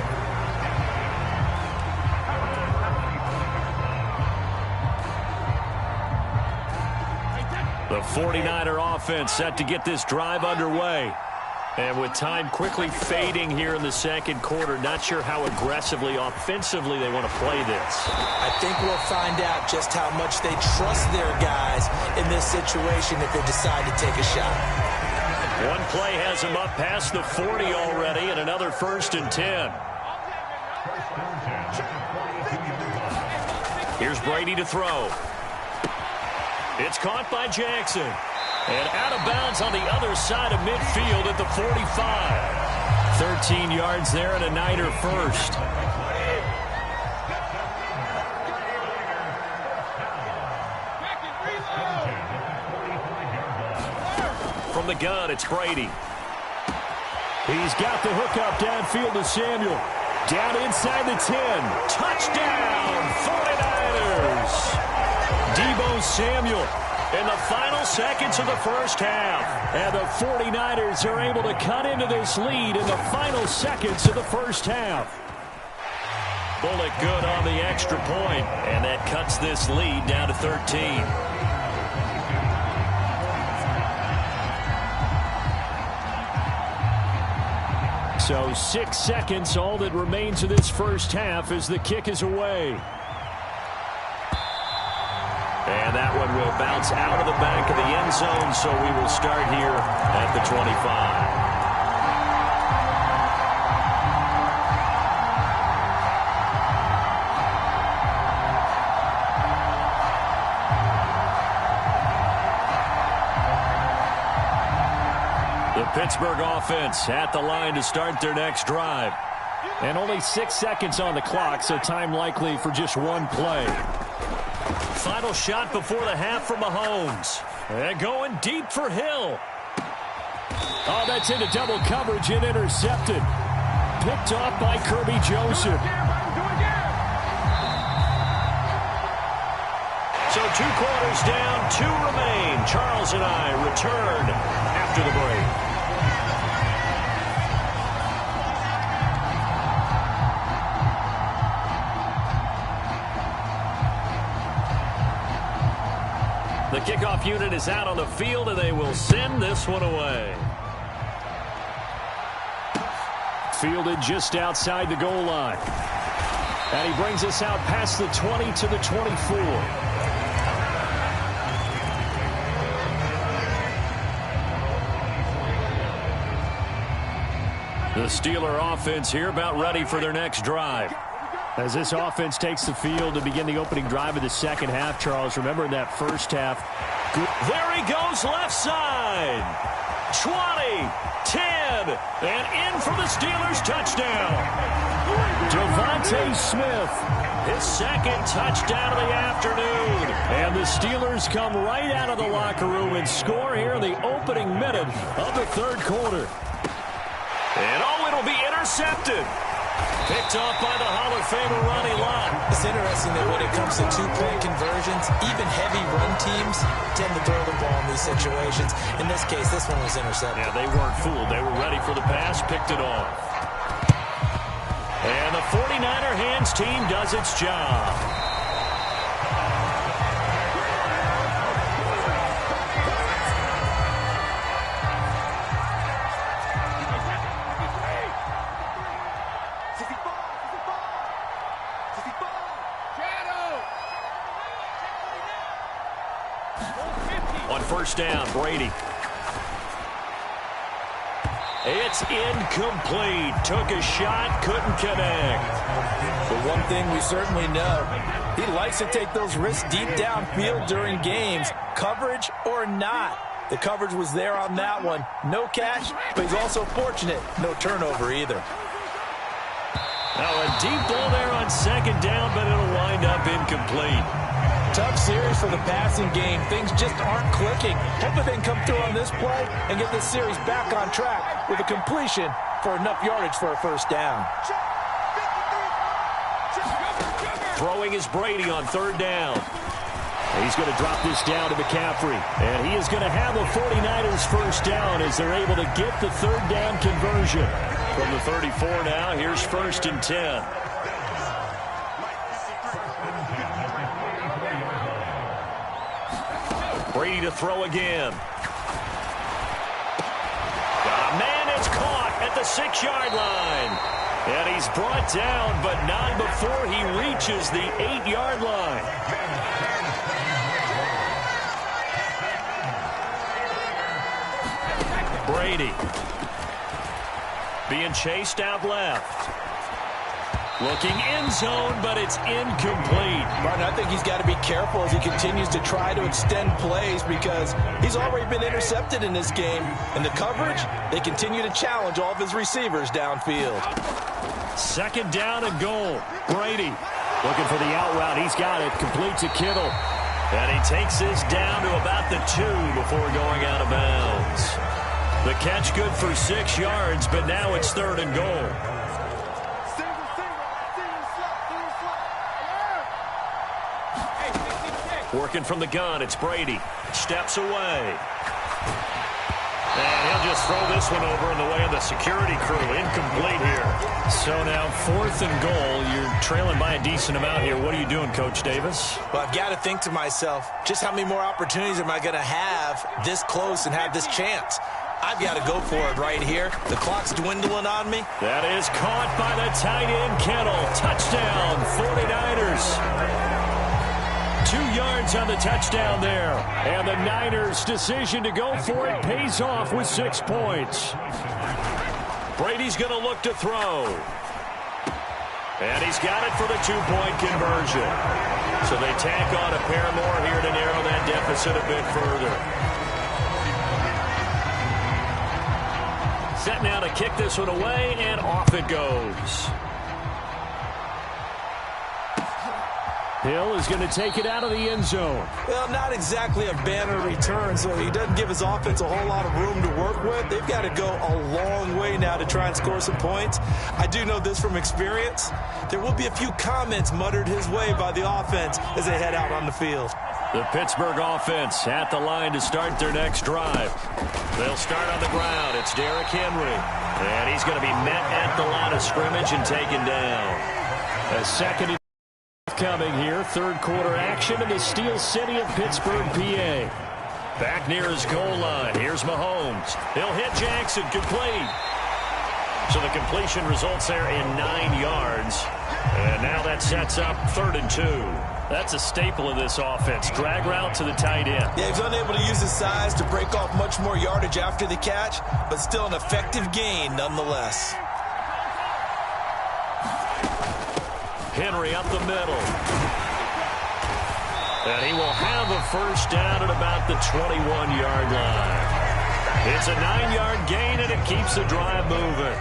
The 49er offense set to get this drive underway. And with time quickly fading here in the 2nd quarter, not sure how aggressively, offensively they want to play this. I think we'll find out just how much they trust their guys in this situation if they decide to take a shot. One play has them up past the 40 already, and another 1st and 10. Here's Brady to throw. It's caught by Jackson. And out of bounds on the other side of midfield at the 45. 13 yards there and a Niner 1st. From the gun, it's Brady. He's got the hookup downfield to Samuel. Down inside the 10. Touchdown, 49ers. Deebo Samuel in the final seconds of the first half. And the 49ers are able to cut into this lead in the final seconds of the first half. Bullock good on the extra point, and that cuts this lead down to 13. So 6 seconds, all that remains of this first half as the kick is away. And that one will bounce out of the back of the end zone, so we will start here at the 25. The Pittsburgh offense at the line to start their next drive. And only 6 seconds on the clock, so time likely for just one play. Final shot before the half for Mahomes. And going deep for Hill. Oh, that's into double coverage and intercepted. Picked off by Kirby Joseph. So 2 quarters down, 2 remain. Charles and I return after the break. The kickoff unit is out on the field, and they will send this one away. Fielded just outside the goal line. And he brings us out past the 20 to the 24. The Steeler offense here about ready for their next drive. As this offense takes the field to begin the opening drive of the second half, Charles, remember in that first half. There he goes left side. 20, 10, and in for the Steelers touchdown. Devontae Smith, his second touchdown of the afternoon. And the Steelers come right out of the locker room and score here in the opening minute of the third quarter. And it'll be intercepted. Picked off by the Hall of Famer Ronnie Lott. It's interesting that when it comes to two-point conversions, even heavy run teams tend to throw the ball in these situations. In this case, this one was intercepted. Yeah, they weren't fooled. They were ready for the pass, picked it off. And the 49er hands team does its job. On first down, Brady. It's incomplete. Took a shot, couldn't connect. But one thing we certainly know, he likes to take those risks deep downfield during games, coverage or not. The coverage was there on that one. No catch, but he's also fortunate. No turnover either. Now a deep ball there on second down, but it'll wind up incomplete. Tough series for the passing game. Things just aren't clicking. Hopefully they can come through on this play and get this series back on track with a completion for enough yardage for a first down. Throwing is Brady on third down. He's going to drop this down to McCaffrey. And he is going to have a 49ers first down as they're able to get the third down conversion. From the 34 now, here's 1st and 10. Brady to throw again. Man, it's caught at the 6-yard line. And he's brought down, but not before he reaches the 8-yard line. Brady being chased out left. Looking end zone, but it's incomplete. Martin, I think he's got to be careful as he continues to try to extend plays because he's already been intercepted in this game. And the coverage, they continue to challenge all of his receivers downfield. Second down and goal. Brady looking for the out route. He's got it. Complete to Kittle. And he takes this down to about the 2 before going out of bounds. The catch good for 6 yards, but now it's 3rd and goal. Working from the gun, it's Brady. Steps away. And he'll just throw this one over in the way of the security crew. Incomplete here. So now 4th and goal. You're trailing by a decent amount here. What are you doing, Coach Davis? Well, I've got to think to myself, just how many more opportunities am I going to have this close and have this chance? I've got to go for it right here. The clock's dwindling on me. That is caught by the tight end, Kittle. Touchdown, 49ers. 2 yards on the touchdown there. And the Niners' decision to go for it pays off with 6 points. Brady's going to look to throw. And he's got it for the 2-point conversion. So they tack on a pair more here to narrow that deficit a bit further. Set now to kick this one away, and off it goes. Hill is going to take it out of the end zone. Well, not exactly a banner return, so he doesn't give his offense a whole lot of room to work with. They've got to go a long way now to try and score some points. I do know this from experience. There will be a few comments muttered his way by the offense as they head out on the field. The Pittsburgh offense at the line to start their next drive. They'll start on the ground. It's Derrick Henry. And he's going to be met at the line of scrimmage and taken down. A second coming here. 3rd quarter action in the Steel City of Pittsburgh, PA. Back near his goal line. Here's Mahomes. He'll hit Jackson. Complete. So the completion results there in 9 yards. And now that sets up 3rd and 2. That's a staple of this offense. Drag route to the tight end. Yeah, he's unable to use his size to break off much more yardage after the catch, but still an effective gain nonetheless. Henry up the middle. And he will have a first down at about the 21-yard line. It's a 9-yard gain, and it keeps the drive moving.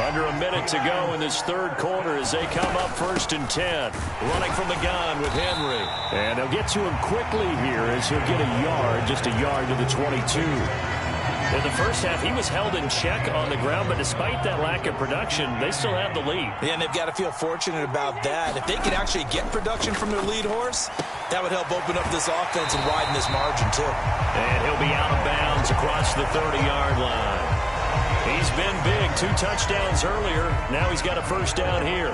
Under a minute to go in this 3rd quarter as they come up 1st and 10. Running from the gun with Henry. And they'll get to him quickly here as he'll get a yard, just a yard to the 22. In the first half, he was held in check on the ground, but despite that lack of production, they still have the lead. Yeah, and they've got to feel fortunate about that. If they could actually get production from their lead horse, that would help open up this offense and widen this margin, too. And he'll be out of bounds across the 30-yard line. He's been big. 2 touchdowns earlier. Now he's got a first down here.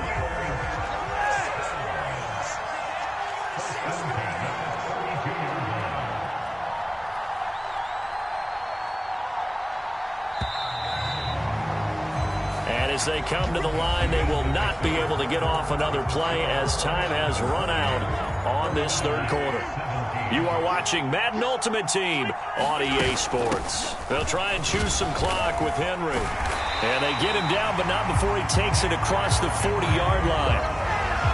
And as they come to the line, they will not be able to get off another play as time has run out on this 3rd quarter. You are watching Madden Ultimate Team on EA Sports. They'll try and choose some clock with Henry. And they get him down, but not before he takes it across the 40-yard line.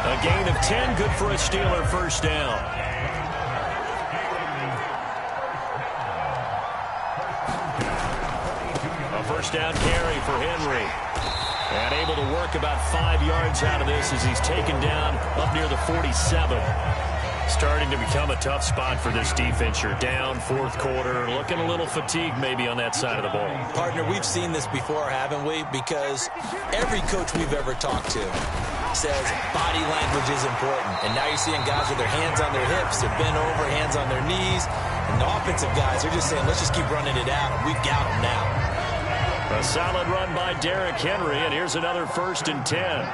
A gain of 10, good for a Steeler first down. A first down carry for Henry. And able to work about 5 yards out of this as he's taken down up near the 47. Starting to become a tough spot for this defense. You're down 4th quarter, looking a little fatigued maybe on that side of the ball. Partner, we've seen this before, haven't we? Because every coach we've ever talked to says body language is important. And now you're seeing guys with their hands on their hips, they're bent over, hands on their knees. And the offensive guys are just saying, let's just keep running it out. We've got them now. A solid run by Derrick Henry, and here's another 1st and 10.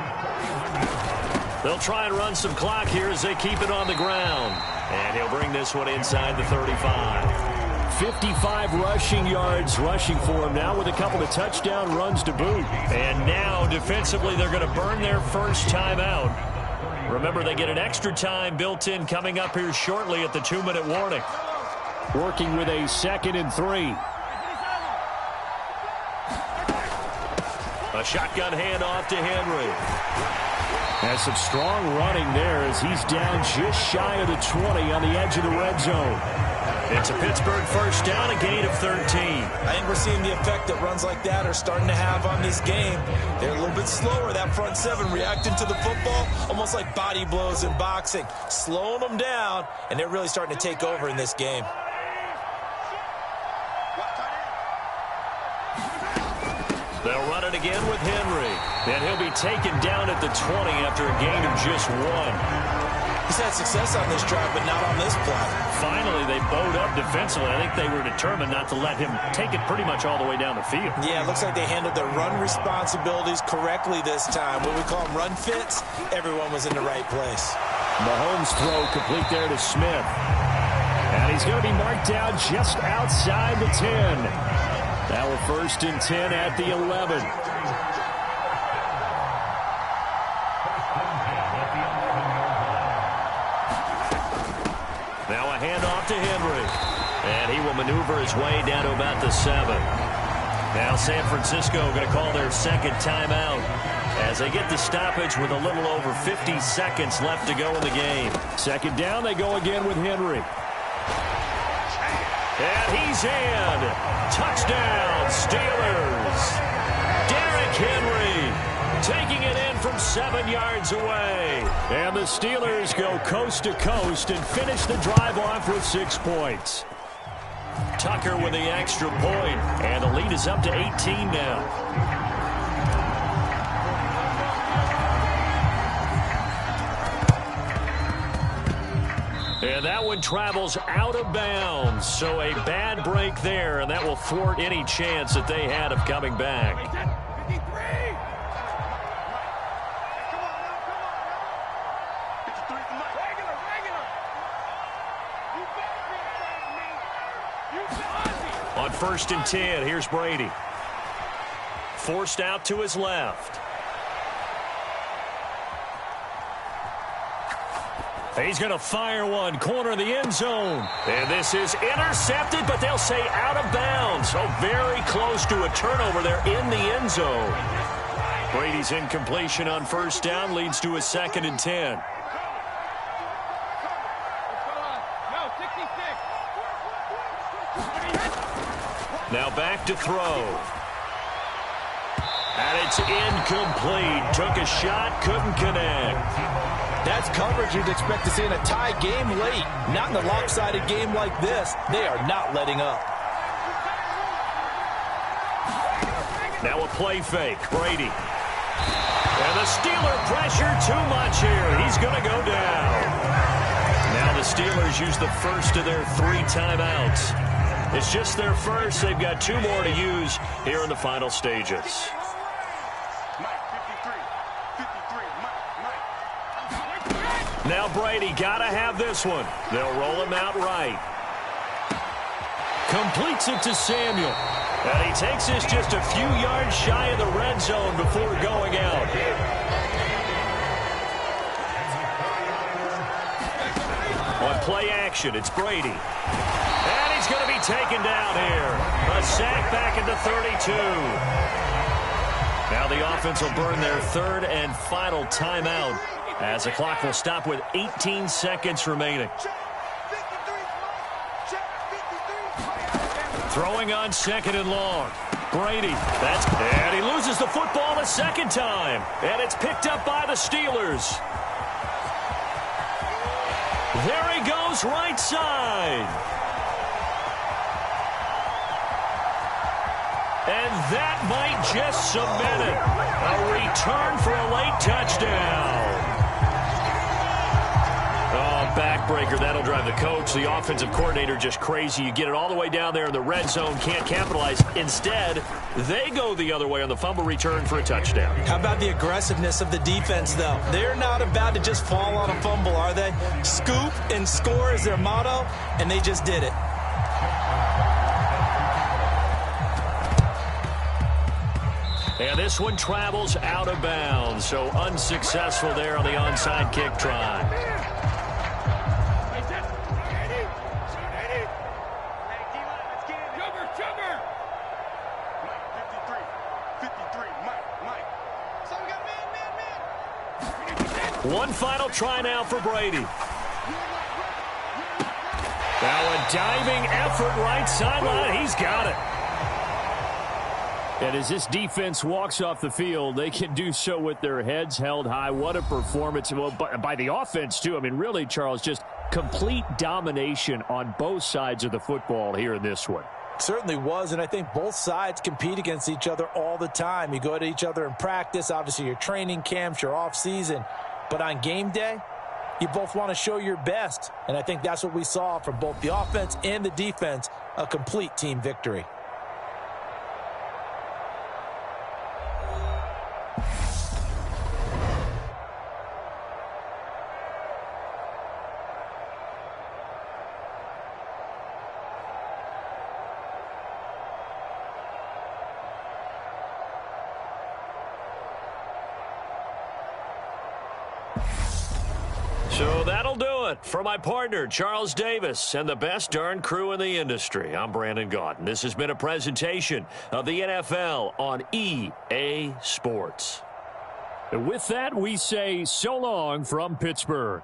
They'll try and run some clock here as they keep it on the ground. And he'll bring this one inside the 35. 55 rushing yards rushing for him now with a couple of touchdown runs to boot. And now defensively they're going to burn their first time out. Remember, they get an extra time built in coming up here shortly at the 2-minute warning. Working with a 2nd and 3. A shotgun handoff to Henry. Has some strong running there as he's down just shy of the 20 on the edge of the red zone. It's a Pittsburgh first down, a gain of 13. I think we're seeing the effect that runs like that are starting to have on this game. They're a little bit slower, that front 7 reacting to the football, almost like body blows in boxing, slowing them down, and they're really starting to take over in this game. They'll run it again with Henry. And he'll be taken down at the 20 after a gain of just 1. He's had success on this drive, but not on this play. Finally, they bowed up defensively. I think they were determined not to let him take it pretty much all the way down the field. Yeah, it looks like they handled their run responsibilities correctly this time. What we call them run fits, everyone was in the right place. Mahomes' throw complete there to Smith. And he's going to be marked down just outside the 10. Now a 1st and 10 at the 11. Now a handoff to Henry. And he will maneuver his way down to about the 7. Now San Francisco going to call their second timeout as they get the stoppage with a little over 50 seconds left to go in the game. Second down, they go again with Henry. And he's in. Touchdown, Steelers. Derrick Henry taking it in from 7 yards away. And the Steelers go coast to coast and finish the drive off with 6 points. Tucker with the extra point, and the lead is up to 18 now. And that one travels out of bounds, so a bad break there, and that will thwart any chance that they had of coming back. On 1st and 10, here's Brady. Forced out to his left. He's going to fire one, corner of the end zone. And this is intercepted, but they'll say out of bounds. So very close to a turnover there in the end zone. Brady's incompletion on 1st down leads to a 2nd and 10. Now back to throw. And it's incomplete. Took a shot, couldn't connect. That's coverage you'd expect to see in a tie game late. Not in a lopsided game like this. They are not letting up. Now a play fake. Brady. And the Steeler pressure too much here. He's going to go down. Now the Steelers use the first of their 3 timeouts. It's just their first. They've got 2 more to use here in the final stages. Now Brady got to have this one. They'll roll him out right. Completes it to Samuel. And he takes this just a few yards shy of the red zone before going out. On play action, it's Brady. And he's going to be taken down here. A sack back at the 32. Now the offense will burn their 3rd and final timeout, as the clock will stop with 18 seconds remaining. Throwing on 2nd and long. Brady. And he loses the football a 2nd time. And it's picked up by the Steelers. There he goes right side. And that might just cement it. A return for a late touchdown. Oh, backbreaker. That'll drive the coach, the offensive coordinator, just crazy. You get it all the way down there in the red zone, can't capitalize. Instead, they go the other way on the fumble return for a touchdown. How about the aggressiveness of the defense, though? They're not about to just fall on a fumble, are they? Scoop and score is their motto, and they just did it. And this one travels out of bounds, so unsuccessful there on the onside kick try. One final try now for Brady. Now a diving effort right sideline. He's got it. And as this defense walks off the field, they can do so with their heads held high. What a performance by the offense, too. I mean, really, Charles, just complete domination on both sides of the football here in this one. Certainly was, and I think both sides compete against each other all the time. You go to each other in practice, obviously your training camps, your off season. But on game day, you both want to show your best. And I think that's what we saw from both the offense and the defense, a complete team victory. So that'll do it for my partner, Charles Davis, and the best darn crew in the industry. I'm Brandon Gaudin. This has been a presentation of the NFL on EA Sports. And with that, we say so long from Pittsburgh.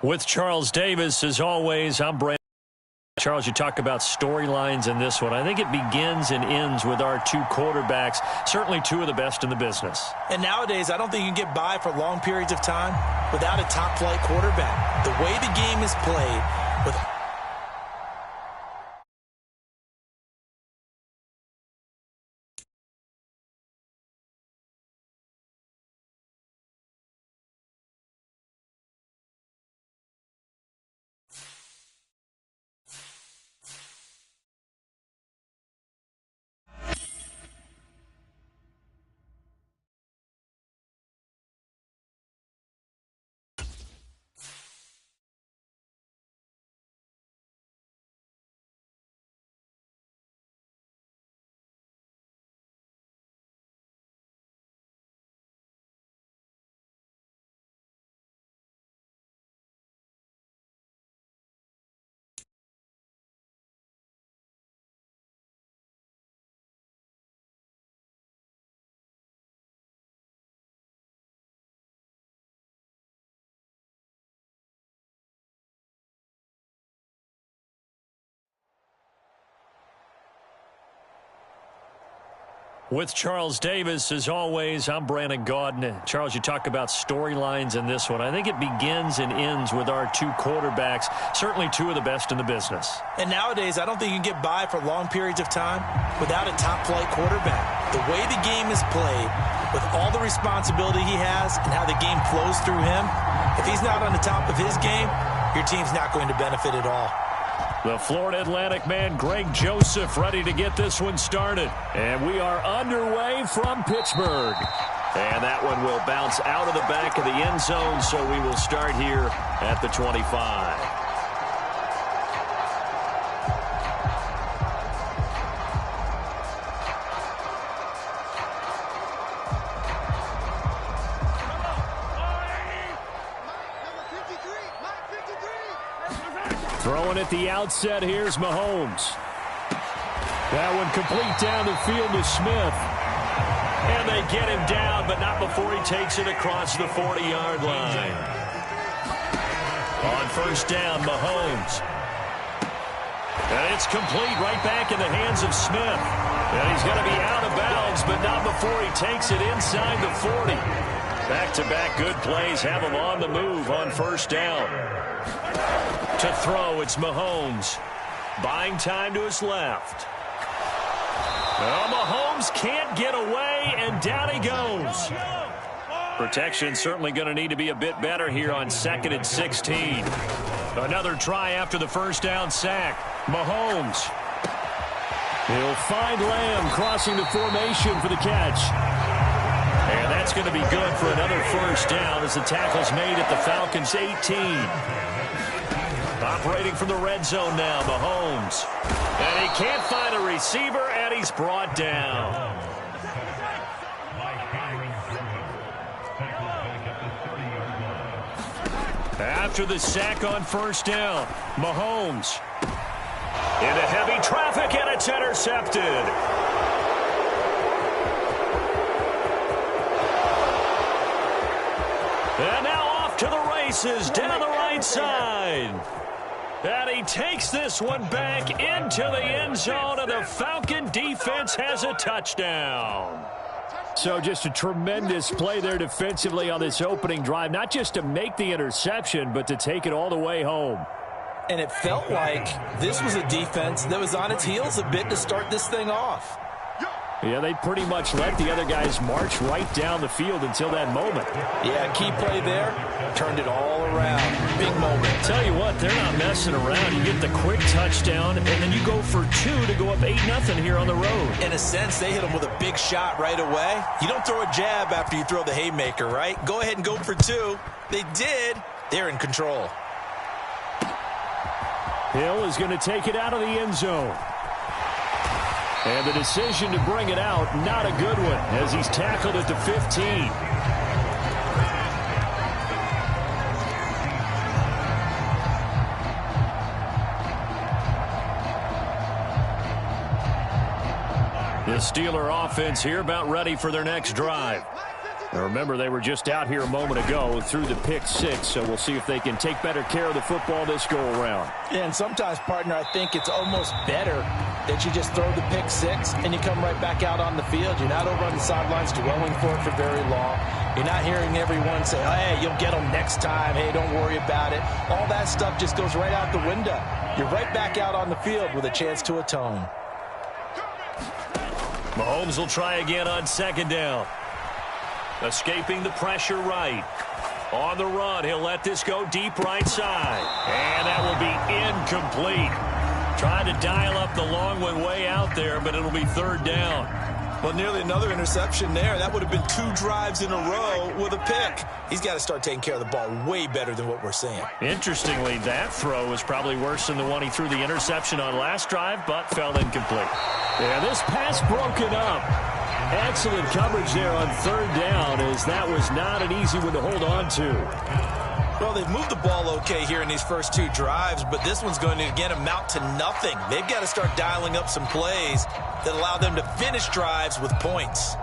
With Charles Davis, as always, I'm Brandon. Charles, you talk about storylines in this one. I think it begins and ends with our two quarterbacks, certainly two of the best in the business. And nowadays, I don't think you can get by for long periods of time without a top-flight quarterback. The way the game is played with With Charles Davis, as always, I'm Brandon Gaudin. Charles, you talk about storylines in this one. I think it begins and ends with our two quarterbacks, certainly two of the best in the business. And nowadays, I don't think you can get by for long periods of time without a top-flight quarterback. The way the game is played, with all the responsibility he has and how the game flows through him, if he's not on the top of his game, your team's not going to benefit at all. The Florida Atlantic man, Greg Joseph, ready to get this one started. And we are underway from Pittsburgh. And that one will bounce out of the back of the end zone, so we will start here at the 25. Throwing at the outset, here's Mahomes. That one complete down the field to Smith. And they get him down, but not before he takes it across the 40-yard line. On first down, Mahomes. And it's complete right back in the hands of Smith. And he's going to be out of bounds, but not before he takes it inside the 40. Back-to-back good plays have him on the move on first down. To throw, it's Mahomes. Buying time to his left. Well, Mahomes can't get away, and down he goes. Protection certainly going to need to be a bit better here on 2nd and 16. Another try after the first down sack. Mahomes. He'll find Lamb crossing the formation for the catch. And that's going to be good for another first down as the tackle's made at the Falcons' 18. Operating from the red zone now, Mahomes. And he can't find a receiver, and he's brought down. After the sack on first down, Mahomes. Into heavy traffic, and it's intercepted. And now off to the races down the right side. And he takes this one back into the end zone, and the Falcon defense has a touchdown. So just a tremendous play there defensively on this opening drive, not just to make the interception, but to take it all the way home. And it felt like this was a defense that was on its heels a bit to start this thing off. Yeah, they pretty much let the other guys march right down the field until that moment. Yeah, key play there, turned it all around. Big moment. Tell you what, they're not messing around. You get the quick touchdown, and then you go for 2 to go up 8-0 here on the road. In a sense, they hit them with a big shot right away. You don't throw a jab after you throw the haymaker, right? Go ahead and go for 2. They did. They're in control. Hill is going to take it out of the end zone. And the decision to bring it out, not a good one, as he's tackled at the 15. The Steeler offense here about ready for their next drive. Now remember, they were just out here a moment ago through the pick 6, so we'll see if they can take better care of the football this go-around. Yeah, and sometimes, partner, I think it's almost better that you just throw the pick 6 and you come right back out on the field. You're not over on the sidelines dwelling for it for very long. You're not hearing everyone say, hey, you'll get them next time. Hey, don't worry about it. All that stuff just goes right out the window. You're right back out on the field with a chance to atone. Mahomes will try again on second down. Escaping the pressure right. On the run, he'll let this go deep right side. And that will be incomplete. Trying to dial up the long one way out there, but it'll be third down. Well, nearly another interception there. That would have been 2 drives in a row with a pick. He's got to start taking care of the ball way better than what we're seeing. Interestingly, that throw was probably worse than the one he threw the interception on last drive, but fell incomplete. Yeah, this pass broken up. Excellent coverage there on third down, as that was not an easy one to hold on to. Well, they've moved the ball okay here in these first 2 drives, but this one's going to, again, amount to nothing. They've got to start dialing up some plays that allow them to finish drives with points.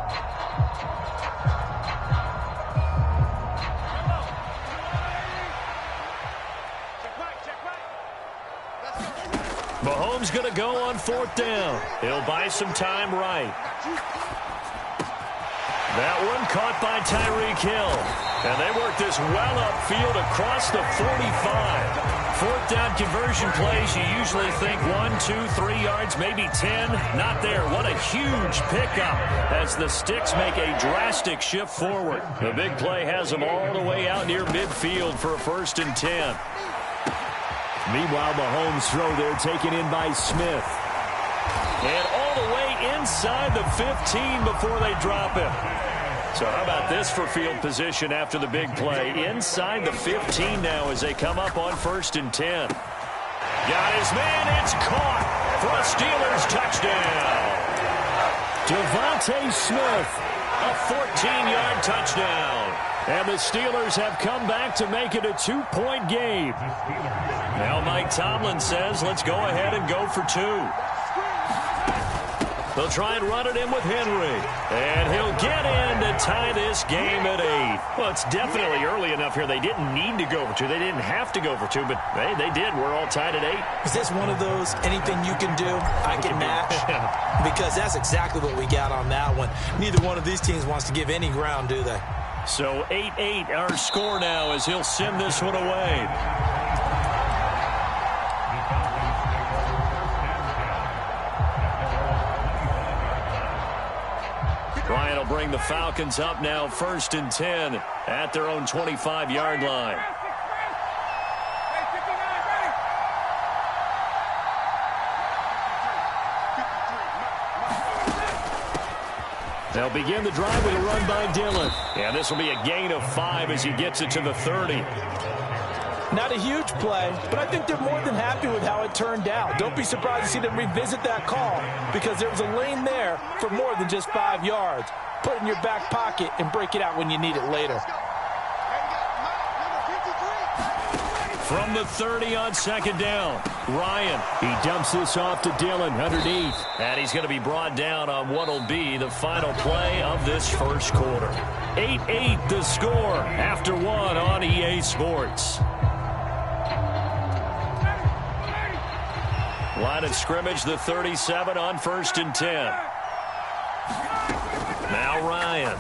Mahomes going to go on fourth down. He'll buy some time right. That one caught by Tyreek Hill. And they work this well upfield across the 45. Fourth down conversion plays, you usually think 1, 2, 3 yards, maybe 10. Not there. What a huge pickup as the Sticks make a drastic shift forward. The big play has them all the way out near midfield for a 1st and 10. Meanwhile, Mahomes' throw there taken in by Smith. And all the way inside the 15 before they drop him. So how about this for field position after the big play? Inside the 15 now as they come up on 1st and 10. Got his man. It's caught for a Steelers touchdown. Devontae Smith, a 14-yard touchdown. And the Steelers have come back to make it a 2-point game. Now Mike Tomlin says, let's go ahead and go for 2. They'll try and run it in with Henry. And he'll get in to tie this game at 8. Well, it's definitely early enough here. They didn't need to go for 2. They didn't have to go for 2, but hey, they did. We're all tied at 8. Is this one of those anything you can do, I can match? Because that's exactly what we got on that one. Neither one of these teams wants to give any ground, do they? So 8-8 our score now as he'll send this one away. Ryan will bring the Falcons up now 1st and 10 at their own 25-yard line. They'll begin the drive with a run by Dillon. And this will be a gain of 5 as he gets it to the 30. Not a huge play, but I think they're more than happy with how it turned out. Don't be surprised to see them revisit that call because there was a lane there for more than just 5 yards. Put it in your back pocket and break it out when you need it later. From the 30 on 2nd down, Ryan. He dumps this off to Dillon underneath. And he's going to be brought down on what will be the final play of this first quarter. 8-8 the score after 1 on EA Sports. Line of scrimmage, the 37 on 1st and 10. Now Ryan.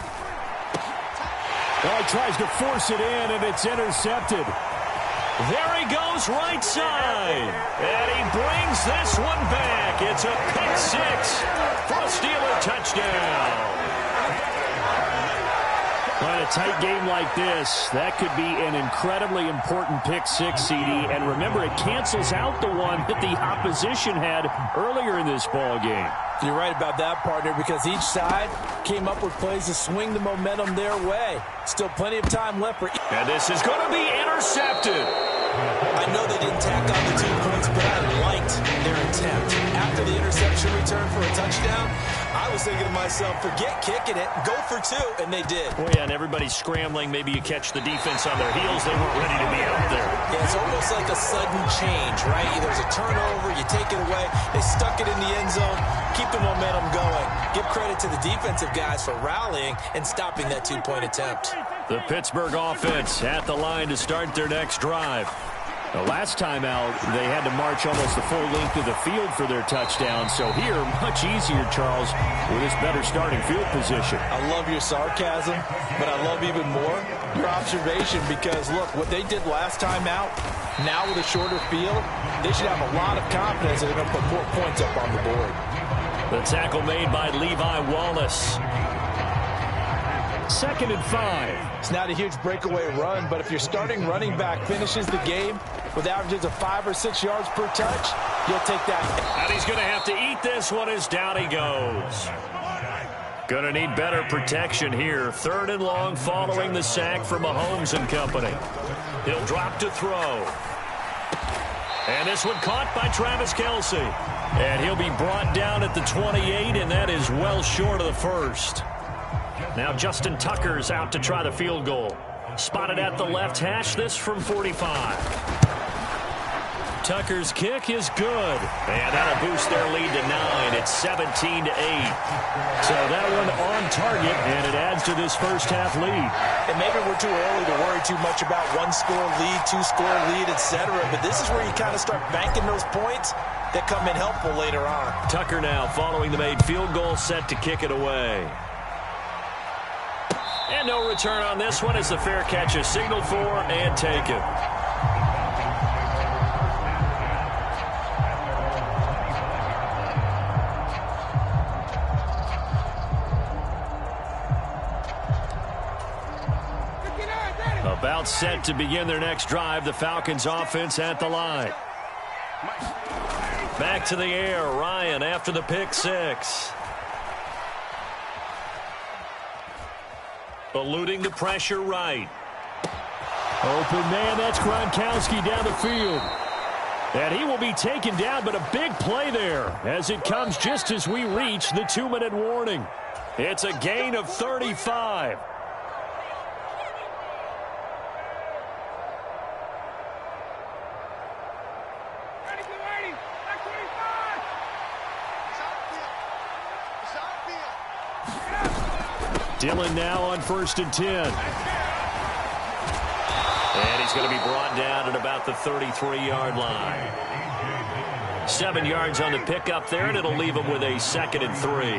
Oh, he tries to force it in, and it's intercepted. There he goes right side. And he brings this one back. It's a pick 6 for a Steeler touchdown. On a tight game like this, that could be an incredibly important pick 6, CD. And remember, it cancels out the one that the opposition had earlier in this ball game. You're right about that, partner, because each side came up with plays to swing the momentum their way. Still plenty of time left for... And this is going to be intercepted. I know they didn't tack on the 2 points, but I liked their attempt. After the interception return for a touchdown, I was thinking to myself, forget kicking it, go for 2, and they did. Oh, yeah, and everybody's scrambling. Maybe you catch the defense on their heels. They weren't ready to be out there. Yeah, it's almost like a sudden change, right? There's a turnover, you take it away. They stuck it in the end zone. Keep the momentum going. Give credit to the defensive guys for rallying and stopping that 2-point attempt. The Pittsburgh offense at the line to start their next drive. The last time out, they had to march almost the full length of the field for their touchdown. So here, much easier, Charles, with this better starting field position. I love your sarcasm, but I love even more your observation because, look, what they did last time out, now with a shorter field, they should have a lot of confidence that they're going to put more points up on the board. The tackle made by Levi Wallace. 2nd and 5. It's not a huge breakaway run, but if your starting running back finishes the game with averages of 5 or 6 yards per touch, you'll take that. And he's going to have to eat this one as down he goes. Going to need better protection here. 3rd and long following the sack from Mahomes and company. He'll drop to throw. And this one caught by Travis Kelce. And he'll be brought down at the 28, and that is well short of the first. Now Justin Tucker's out to try the field goal. Spotted at the left hash, this from 45. Tucker's kick is good. And that'll boost their lead to 9. It's 17-8. So that one on target, and it adds to this first half lead. And maybe we're too early to worry too much about 1-score lead, 2-score lead, etc. But this is where you kind of start banking those points that come in helpful later on. Tucker now following the made field goal, set to kick it away. And no return on this one as the fair catch is signaled for and taken. About set to begin their next drive, the Falcons offense at the line. Back to the air, Ryan after the pick six. Eluding the pressure right. Open man, that's Gronkowski down the field. And he will be taken down, but a big play there as it comes just as we reach the 2-minute warning. It's a gain of 35. Dillon now on 1st and 10. And he's going to be brought down at about the 33-yard line. 7 yards on the pickup there, and it'll leave him with a 2nd and 3.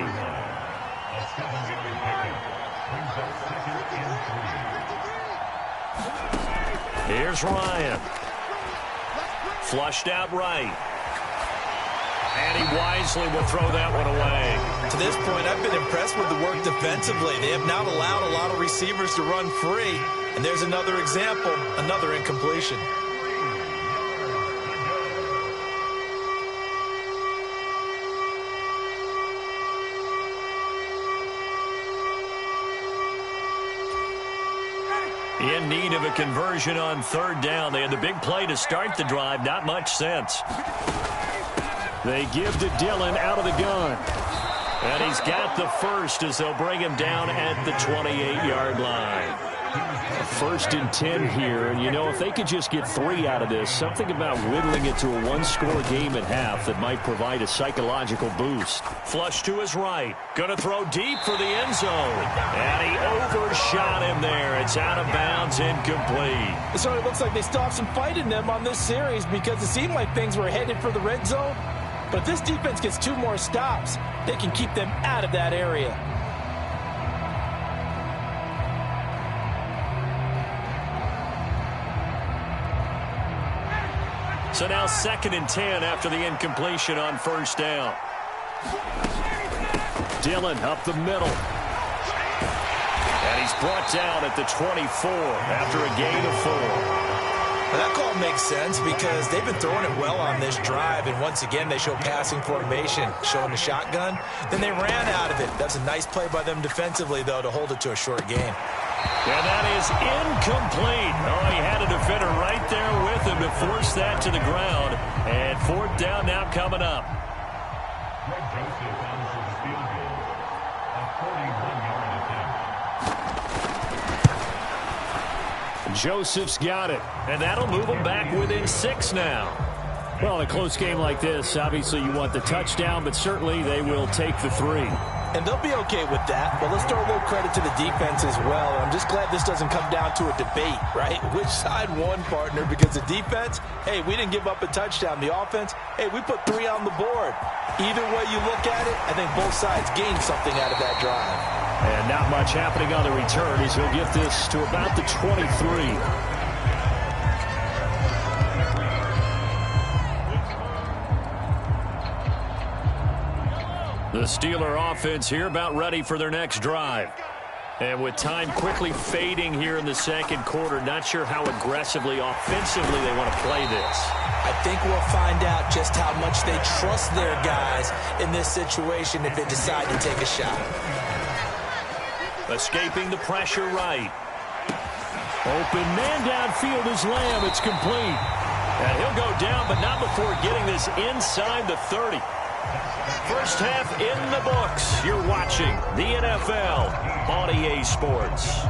Here's Ryan. Flushed out right. And he wisely will throw that one away. To this point, I've been impressed with the work defensively. They have not allowed a lot of receivers to run free. And there's another example, another incompletion. In need of a conversion on 3rd down. They had the big play to start the drive. Not much sense. They give to Dillon out of the gun. And he's got the first as they'll bring him down at the 28-yard line. 1st and 10 here, and you know, if they could just get 3 out of this, something about whittling it to a 1-score game at half that might provide a psychological boost. Flush to his right. Going to throw deep for the end zone. And he overshot him there. It's out of bounds, incomplete. It certainly looks like they still have some fight in them on this series because it seemed like things were headed for the red zone. But if this defense gets 2 more stops, they can keep them out of that area. So now 2nd and 10 after the incompletion on 1st down. Dillon up the middle. And he's brought down at the 24 after a gain of 4. Well, that call makes sense because they've been throwing it well on this drive, and once again they show passing formation, showing the shotgun. Then they ran out of it. That's a nice play by them defensively, though, to hold it to a short game. And that is incomplete. Oh, he had a defender right there with him to force that to the ground. And 4th down now coming up. Joseph's got it. And that'll move them back within 6 now. Well, in a close game like this, obviously you want the touchdown, but certainly they will take the 3. And they'll be okay with that, but let's throw a little credit to the defense as well. I'm just glad this doesn't come down to a debate, right? Which side won, partner? Because the defense, hey, we didn't give up a touchdown. The offense, hey, we put 3 on the board. Either way you look at it, I think both sides gained something out of that drive. And not much happening on the return as he'll get this to about the 23. The Steeler offense here about ready for their next drive. And with time quickly fading here in the 2nd quarter, not sure how aggressively, offensively they want to play this. I think we'll find out just how much they trust their guys in this situation if they decide to take a shot. Escaping the pressure right. Open man downfield is Lamb. It's complete. And he'll go down, but not before getting this inside the 30. First half in the books. You're watching the NFL on EA Sports.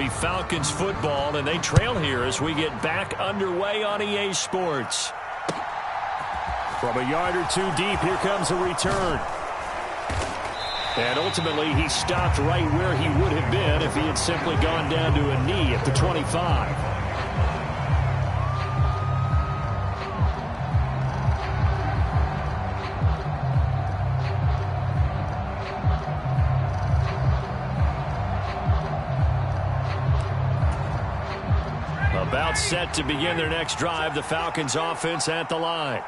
be Falcons football, and they trail here as we get back underway on EA Sports. From a yard or two deep, here comes a return. And ultimately, he stopped right where he would have been if he had simply gone down to a knee at the 25. About set to begin their next drive, the Falcons offense at the line.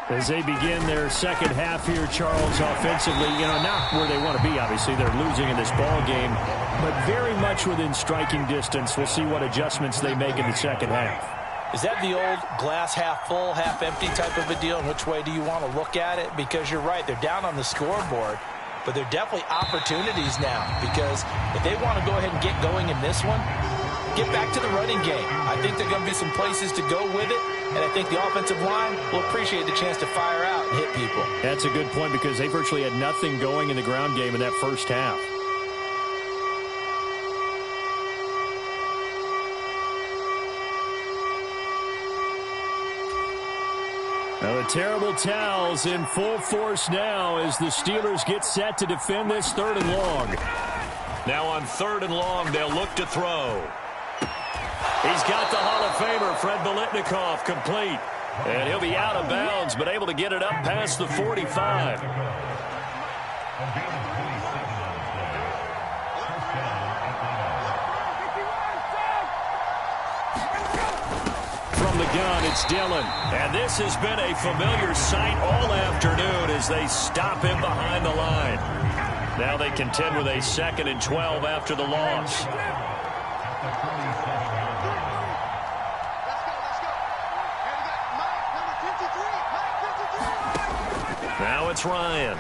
As they begin their second half here, Charles, offensively, not where they want to be, obviously. They're losing in this ball game, but very much within striking distance. We'll see what adjustments they make in the second half. Is that the old glass half full, half empty type of a deal? And which way do you want to look at it? Because you're right, they're down on the scoreboard, but they're definitely opportunities now, because if they want to go ahead and get going in this one, get back to the running game. I think there are going to be some places to go with it, and I think the offensive line will appreciate the chance to fire out and hit people. That's a good point, because they virtually had nothing going in the ground game in that first half. Now the terrible towels in full force now as the Steelers get set to defend this 3rd and long. Now on 3rd and long, they'll look to throw. He's got the Hall of Famer, Fred Biletnikoff, complete. And he'll be out of bounds, but able to get it up past the 45. From the gun, it's Dillon. And this has been a familiar sight all afternoon as they stop him behind the line. Now they contend with a 2nd and 12 after the loss. Now it's Ryan.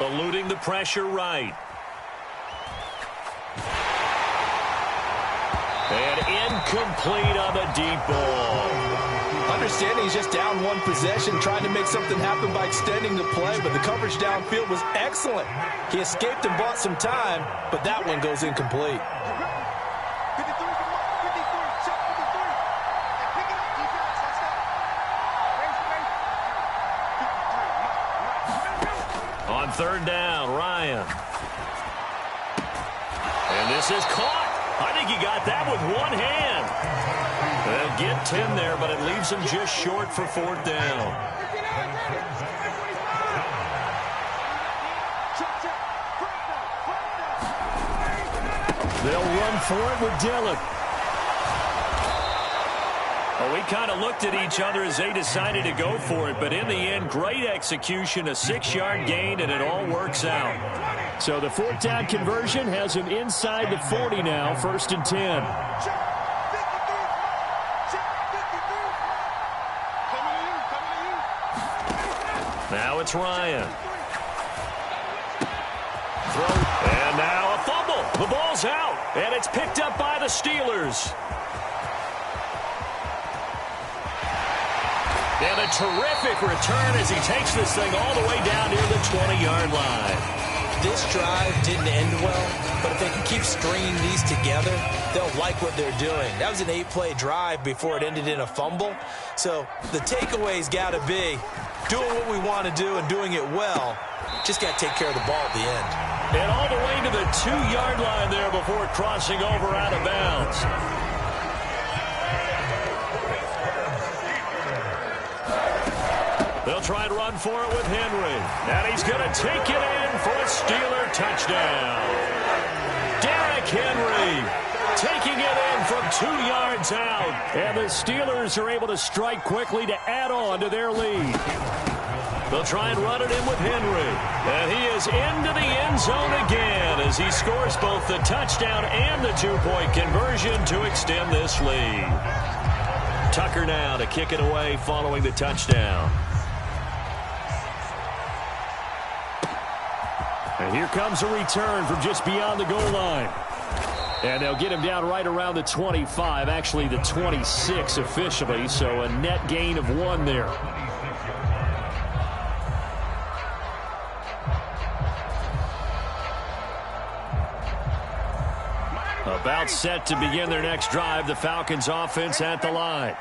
Eluding the pressure right. And incomplete on the deep ball. Understanding he's just down one possession, trying to make something happen by extending the play, but the coverage downfield was excellent. He escaped and bought some time, but that one goes incomplete. On 3rd down, Ryan. And this is caught. I think he got that with one hand. They'll get 10 there, but it leaves him just short for 4th down. They'll run for it with Dillon. Well, we kind of looked at each other as they decided to go for it, but in the end, great execution, a 6-yard gain, and it all works out. So the 4th down conversion has him inside the 40 now, 1st and 10. Now it's Ryan. Throw. And now a fumble. The ball's out, and it's picked up by the Steelers. And a terrific return as he takes this thing all the way down near the 20-yard line. This drive didn't end well, but if they can keep stringing these together, they'll like what they're doing. That was an 8-play drive before it ended in a fumble. So the takeaway's got to be doing what we want to do and doing it well. Just got to take care of the ball at the end. And all the way to the 2-yard line there before crossing over out of bounds. They'll try and run for it with Henry. And he's going to take it in for a Steeler touchdown. Derrick Henry taking it in from 2 yards out. And the Steelers are able to strike quickly to add on to their lead. They'll try and run it in with Henry. And he is into the end zone again as he scores both the touchdown and the 2-point conversion to extend this lead. Tucker now to kick it away following the touchdown. And here comes a return from just beyond the goal line. And they'll get him down right around the 25, actually the 26 officially, so a net gain of 1 there. A About set to begin their next drive, the Falcons offense at the line.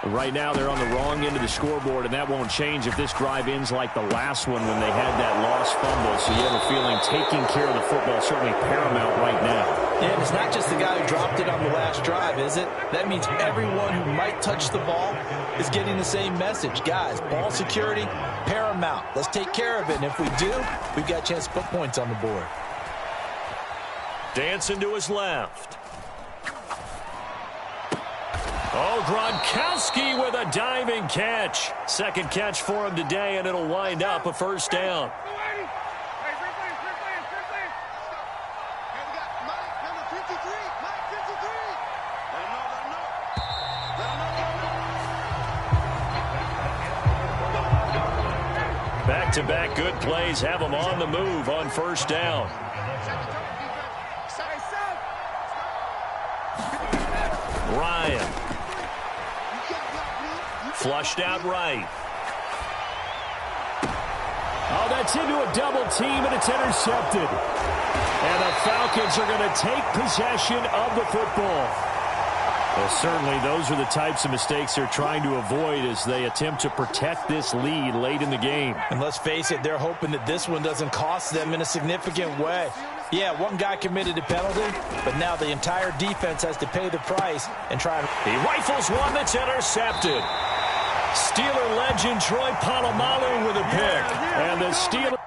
Right now they're on the wrong end of the scoreboard, and that won't change if this drive ends like the last one when they had that lost fumble. So you have a feeling taking care of the football is certainly paramount right now. Yeah, and it's not just the guy who dropped it on the last drive, is it? That means everyone who might touch the ball is getting the same message. Guys, ball security, paramount. Let's take care of it, and if we do, we've got a chance to put points on the board. Dancing to his left. Oh, Gronkowski with a diving catch. Second catch for him today, and it'll wind up a first down. Back-to-back good plays have them on the move on first down. Ryan. Flushed out right. Oh, that's into a double team, and it's intercepted. And the Falcons are going to take possession of the football. Well, certainly those are the types of mistakes they're trying to avoid as they attempt to protect this lead late in the game. And let's face it, they're hoping that this one doesn't cost them in a significant way. Yeah, one guy committed a penalty, but now the entire defense has to pay the price and try to... He rifles one that's intercepted. Steeler legend Troy Polamalu with a pick. And the Steelers...